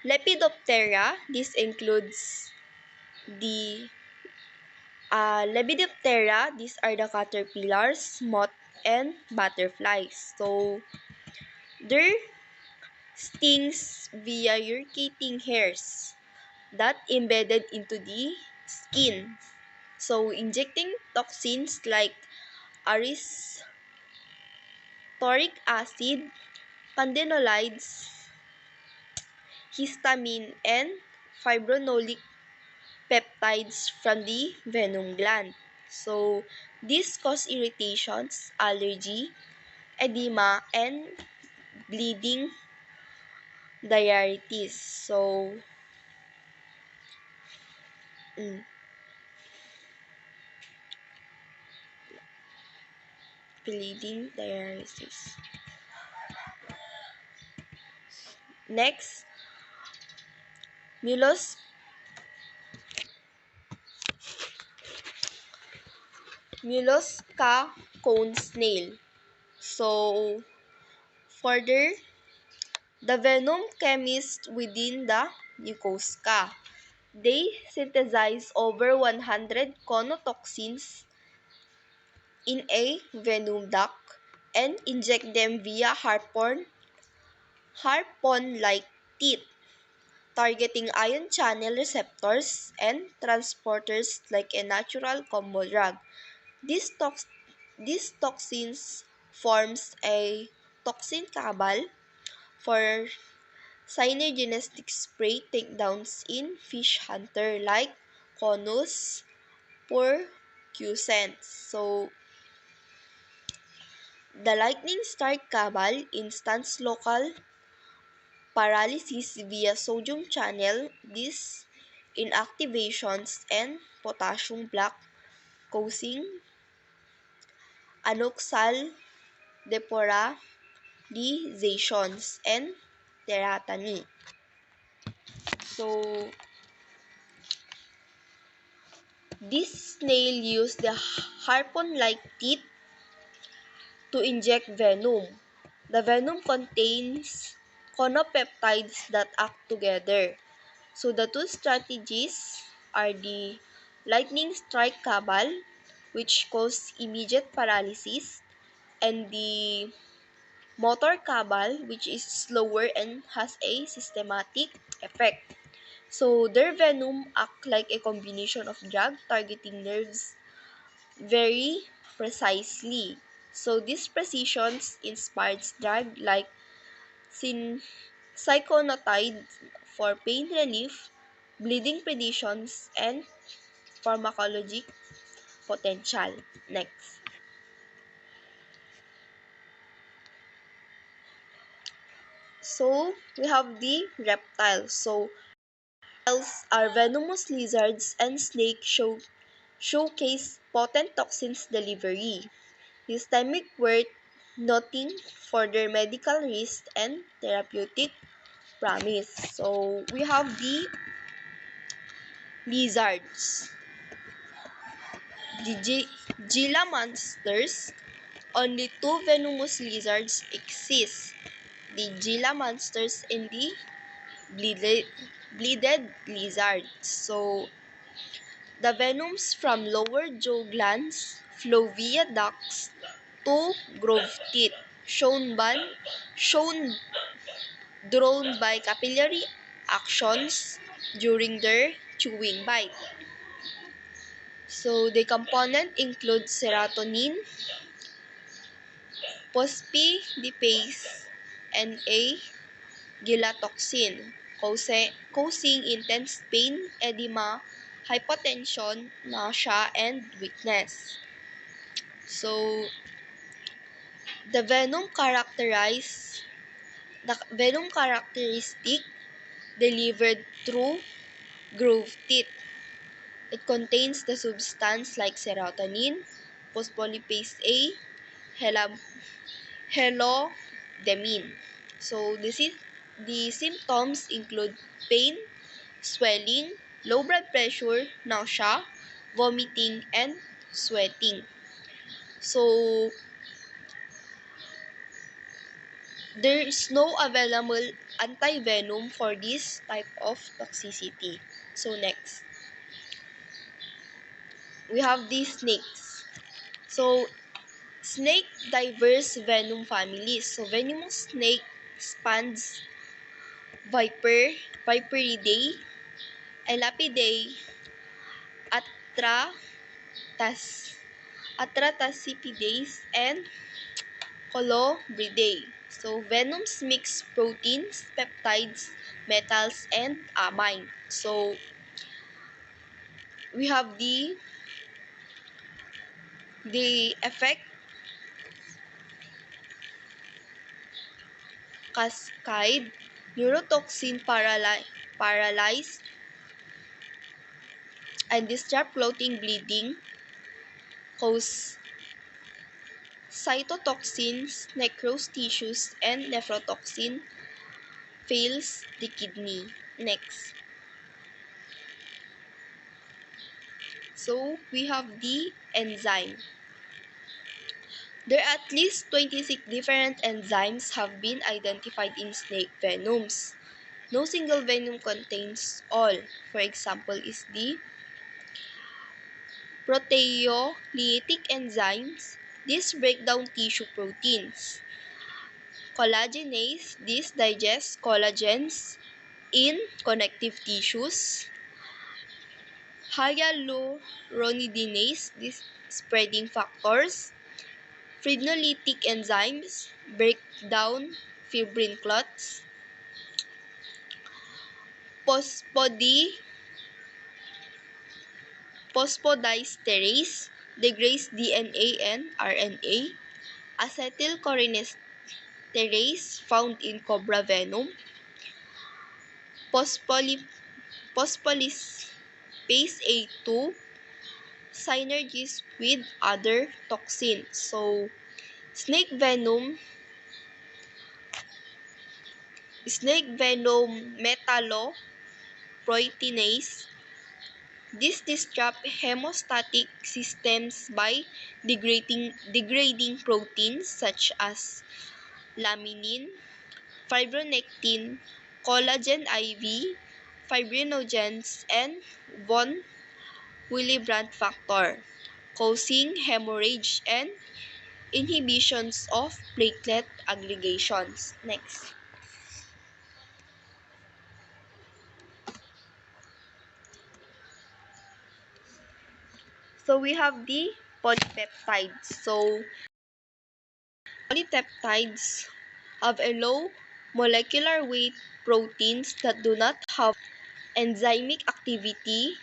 Lepidoptera. This includes the Lepidoptera. These are the caterpillars, moth, and butterflies. So their stings via urticating hairs that embedded into the skin. So, injecting toxins like aristoric acid, candenolides, histamine, and fibronolic peptides from the venom gland. So, this cause irritations, allergy, edema, and bleeding diarrhea. So, mm, bleeding diarrhea. Next, Mulos Mollusca cone snail. So, further, the venom chemists within the mucosa. They synthesize over 100 conotoxins in a venom duct and inject them via harpoon-like teeth, targeting ion channel receptors and transporters like a natural combo drug. These, tox- these toxins forms a toxin cabal for synergistic spray takedowns in Fish Hunter like Conus percussions. So, the lightning strike cabal instance local paralysis via sodium channel inactivations and potassium black causing anoxal depolarizations and teratany. So, this snail used the harpoon-like teeth to inject venom. The venom contains conopeptides that act together. So the two strategies are the lightning strike cabal, which cause immediate paralysis, and the motor cabal, which is slower and has a systematic effect. So their venom act like a combination of drug targeting nerves very precisely. So this precision inspired drug like cyconotide for pain relief, bleeding predictions, and pharmacologic potential. Next. So we have the reptiles. So reptiles are venomous lizards and snakes showcase potent toxins delivery. Systemic worth noting for their medical risk and therapeutic promise. So we have the lizards. The Gila monsters. Only two venomous lizards exist. The Gila monsters and the bleeded lizard. So the venoms from lower jaw glands flow via ducts to groove teeth, shown drawn by capillary actions during their chewing bite. So the component include serotonin, phosphodipase, and a gilatoxin, causing intense pain, edema, hypotension, nausea, and weakness. So the venom characteristic delivered through groove teeth. It contains the substance like serotonin, phospholipase A, helodamine. So the symptoms include pain, swelling, low blood pressure, nausea, vomiting, and sweating. So there is no available anti-venom for this type of toxicity. So next, we have these snakes. So snake diverse venom families. So venomous snake spans viper, viperidae, elapidae, atratas, atratacipidae, and colubridae. So venoms mix proteins, peptides, metals, and amine. So we have the effect cascade, neurotoxin paralyze and disrupt clotting bleeding, cause cytotoxins, necrose tissues, and nephrotoxin fails the kidney. Next. So we have the enzyme. There are at least 26 different enzymes have been identified in snake venoms. No single venom contains all. For example, is the proteolytic enzymes. These break down tissue proteins. Collagenase. This digests collagens in connective tissues. Hyaluronidinase. This spreading factors. Fibrinolytic enzymes break down fibrin clots. phosphodiesterase degrades DNA and RNA. Acetylcholinesterase found in cobra venom. Phospholipase A2 synergies with other toxins. So, snake venom metalloproteinase. This disrupt hemostatic systems by degrading proteins such as laminin, fibronectin, collagen IV, fibrinogens, and von Willebrand factor, causing hemorrhage and inhibitions of platelet aggregations. Next. So we have the polypeptides. So polypeptides have a low molecular weight proteins that do not have enzymic activity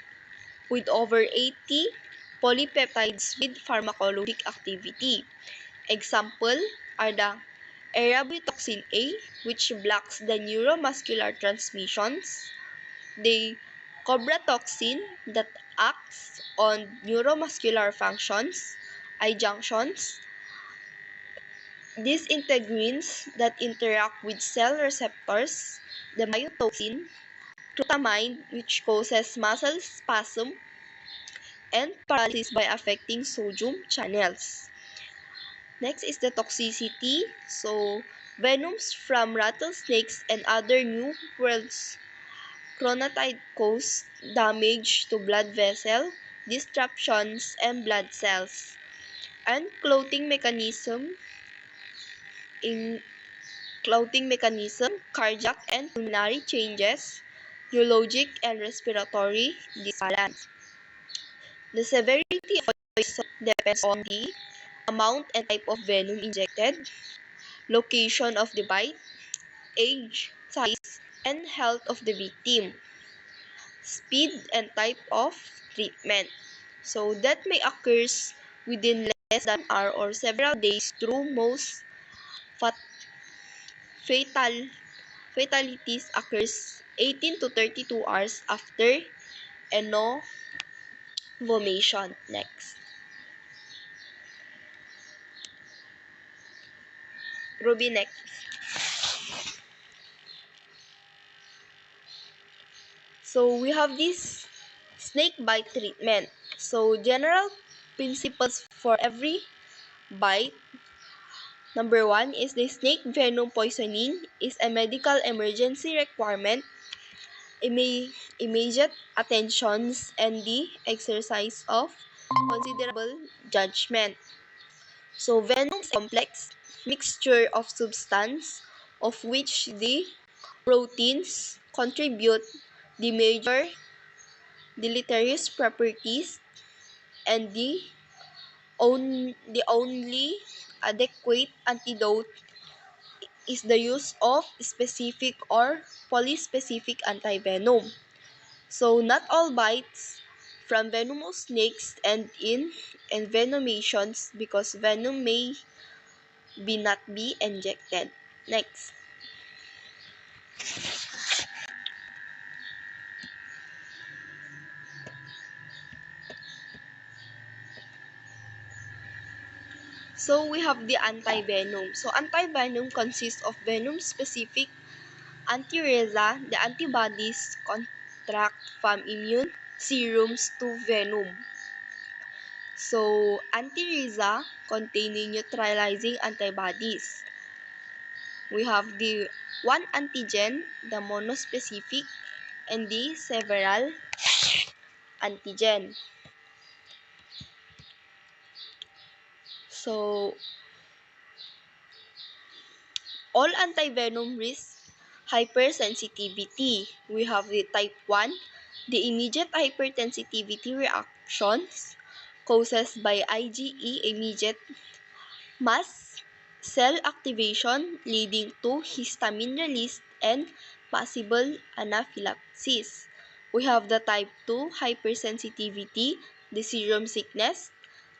with over 80 polypeptides with pharmacologic activity. Example are the arabiatoxin A, which blocks the neuromuscular transmissions, the cobratoxin that acts on neuromuscular functions, eye junctions, these integrins that interact with cell receptors, the myotoxin, glutamine, which causes muscle spasm and paralysis by affecting sodium channels. Next is the toxicity. So, venoms from rattlesnakes and other New World's cronatide cause damage to blood vessel, disruptions, and blood cells, and cardiac and pulmonary changes, neurologic and respiratory disbalance. The severity of poison depends on the amount and type of venom injected, location of the bite, age, size, and health of the victim, speed and type of treatment. So that may occur within less than an hour or several days through most fatalities occurs 18 to 32 hours after enovomation. Next. Ruby, next. So we have this snake bite treatment. So general principles for every bite. Number 1 is the snake venom poisoning is a medical emergency requirement. Immediate attentions and the exercise of considerable judgment. So venom is a complex mixture of substance of which the proteins contribute the major deleterious properties, and the only adequate antidote is the use of specific or polyspecific antivenom. So not all bites from venomous snakes end in envenomations because venom may not be injected. Next. So we have the antivenom. So antivenom consists of venom-specific anti-reza, the antibodies contract from immune serums to venom. So anti-reza containing neutralizing antibodies. We have the one antigen, the monospecific, and the several antigen. So all antivenom risk hypersensitivity. We have the type 1, the immediate hypersensitivity reactions caused by IgE immediate mass cell activation leading to histamine release and possible anaphylaxis. We have the type 2 hypersensitivity. The serum sickness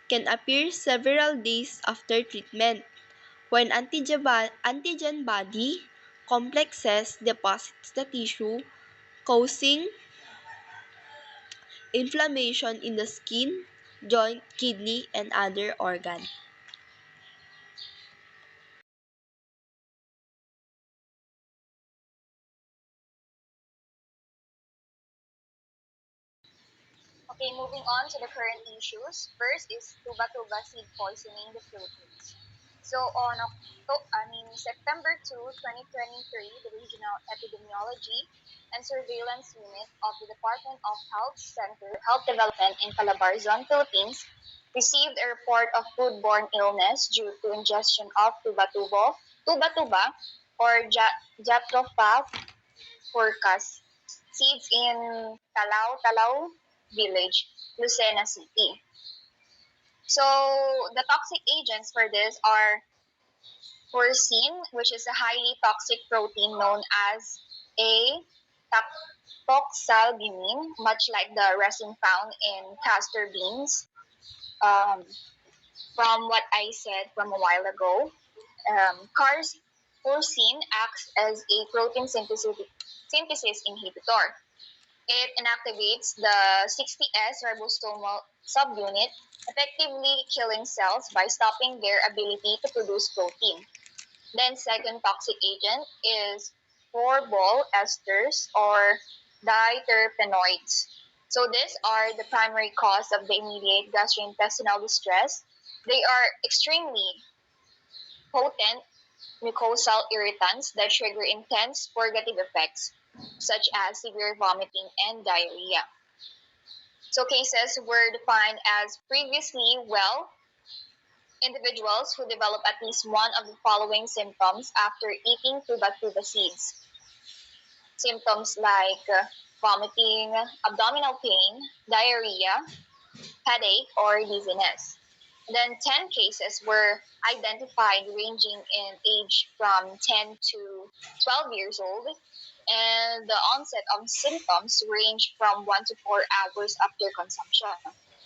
can appear several days after treatment when antigen body complexes deposits the tissue, causing inflammation in the skin, joint, kidney, and other organ. Okay, moving on to the current issues. First is tuba-tuba seed poisoning in the Philippines. So on September 2, 2023, the Regional Epidemiology and Surveillance Unit of the Department of Health Center Health Development in Calabarzon, Philippines, received a report of foodborne illness due to ingestion of tuba-tuba or Jatropha forecast seeds in Talao village, Lucena City. So the toxic agents for this are porcine, which is a highly toxic protein known as a toxalbumine, much like the resin found in castor beans. Um, from what I said from a while ago, cars porcine acts as a protein synthesis inhibitor. It inactivates the 60S ribosomal subunit, effectively killing cells by stopping their ability to produce protein. Then second toxic agent is forbol esters or diterpenoids. So these are the primary cause of the immediate gastrointestinal distress. They are extremely potent mucosal irritants that trigger intense purgative effects, such as severe vomiting and diarrhea. So cases were defined as previously well individuals who develop at least one of the following symptoms after eating tuba-tuba seeds. Symptoms like vomiting, abdominal pain, diarrhea, headache, or dizziness. Then 10 cases were identified ranging in age from 10 to 12 years old, and the onset of symptoms ranged from 1 to 4 hours after consumption.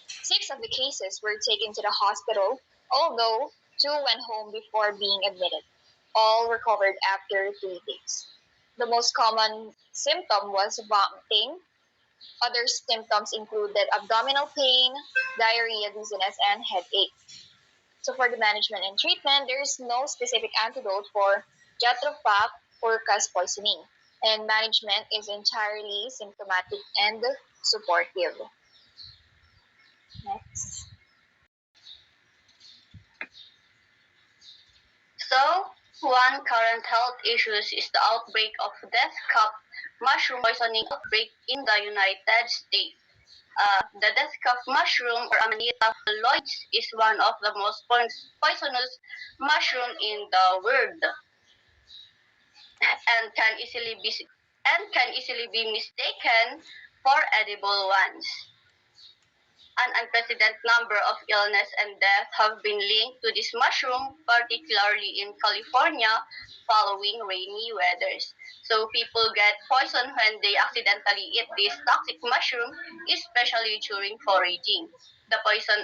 6 of the cases were taken to the hospital, although 2 went home before being admitted. All recovered after 3 days. The most common symptom was vomiting. Other symptoms included abdominal pain, diarrhea, dizziness, and headache. So for the management and treatment, there is no specific antidote for Jatropha urcas poisoning, and management is entirely symptomatic and supportive. Next. So, one current health issue is the outbreak of death cup mushroom poisoning outbreak in the United States. The death cup mushroom or Amanita phalloides is one of the most poisonous mushroom in the world and can easily be mistaken for edible ones. An unprecedented number of illness and death have been linked to this mushroom, particularly in California following rainy weathers. So people get poisoned when they accidentally eat this toxic mushroom, especially during foraging. The poison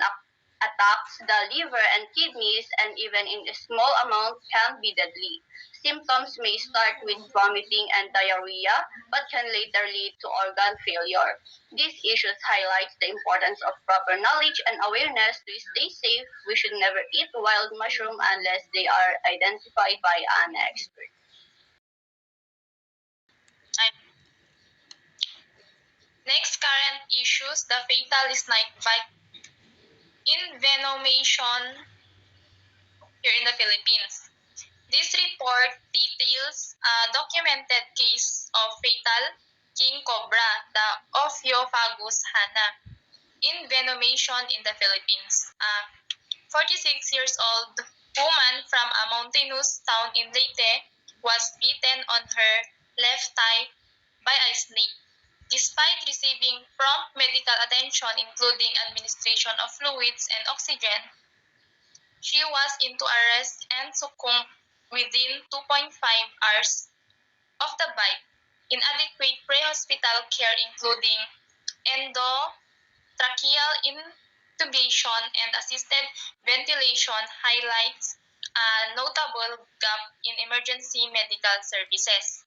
attacks the liver and kidneys and even in a small amount can be deadly. Symptoms may start with vomiting and diarrhea, but can later lead to organ failure. These issues highlight the importance of proper knowledge and awareness to stay safe. We should never eat wild mushroom unless they are identified by an expert. Next current issues, the fatal snake bite envenomation here in the Philippines. This report details a documented case of fatal king cobra, the Ophiopagus hana, envenomation in the Philippines. A 46 years old woman from a mountainous town in Leyte was bitten on her left thigh by a snake. Despite receiving prompt medical attention including administration of fluids and oxygen, she was into arrest and succumbed within 2.5 hours of the bite. Inadequate pre-hospital care including endotracheal intubation and assisted ventilation highlights a notable gap in emergency medical services.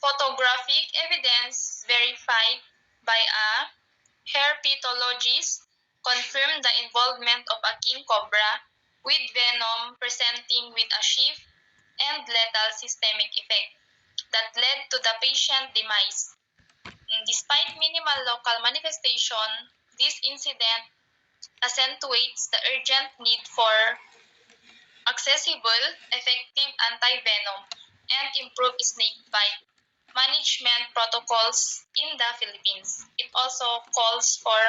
Photographic evidence verified by a herpetologist confirmed the involvement of a king cobra with venom presenting with a swift and lethal systemic effect that led to the patient demise. Despite minimal local manifestation, this incident accentuates the urgent need for accessible, effective anti-venom and improved snakebite management protocols in the Philippines. It also calls for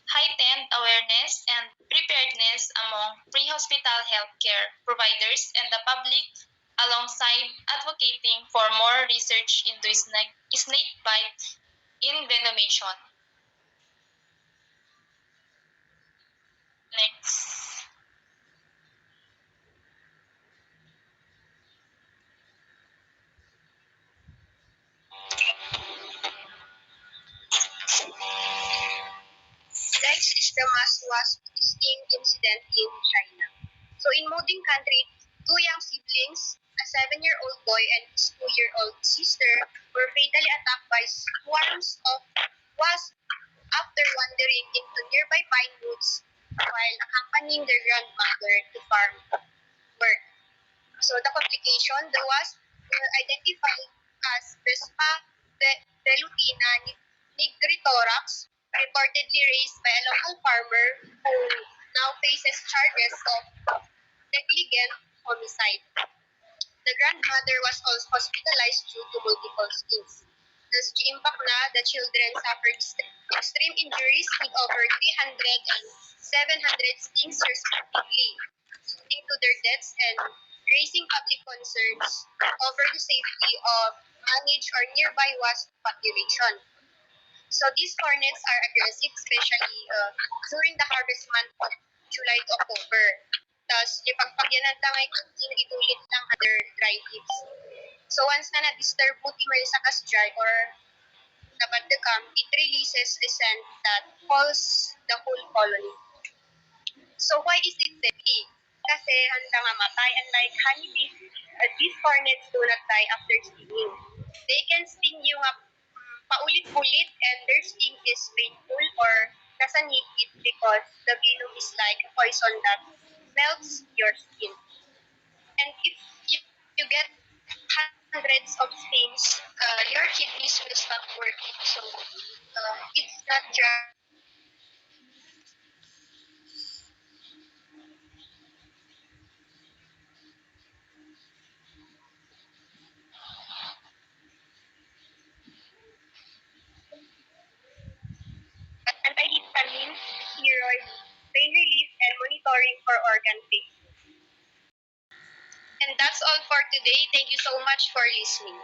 heightened awareness and preparedness among pre-hospital healthcare providers and the public, alongside advocating for more research into snake bite envenomation. Next. Next is the mass wasp sting incident in China. So in Moding country, two young siblings, a 7-year-old boy and his 2-year-old sister, were fatally attacked by swarms of wasps after wandering into nearby pine woods while accompanying their grandmother to farm work. So the complication, the wasps were identified as Vespa velutina nigritorax, reportedly raised by a local farmer who now faces charges of negligent homicide. The grandmother was also hospitalized due to multiple stings. Thus, impact na, the children suffered extreme injuries with over 300 and 700 stings respectively, leading to their deaths and raising public concerns over the safety of managed or nearby wasp population. So these hornets are aggressive, especially during the harvest month of July to October. Tapos, ipagpagyanan tangay kantin, itulit lang other dry leaves. So once na na-disturb mo timay sa dry or dapat the camp, it releases a scent that calls the whole colony. So why is it deadly? Kasi handa nga matay. Unlike honeybees, these hornets do not die after stinging. They can sting you nga paulit-ulit and their sting is painful or nasanipit because the venom is like a poison that melts your skin. And if you get hundreds of stings, your kidneys will stop working. So it's not just antihistamines, steroids, pain relief, and monitoring for organ failure. And that's all for today. Thank you so much for listening.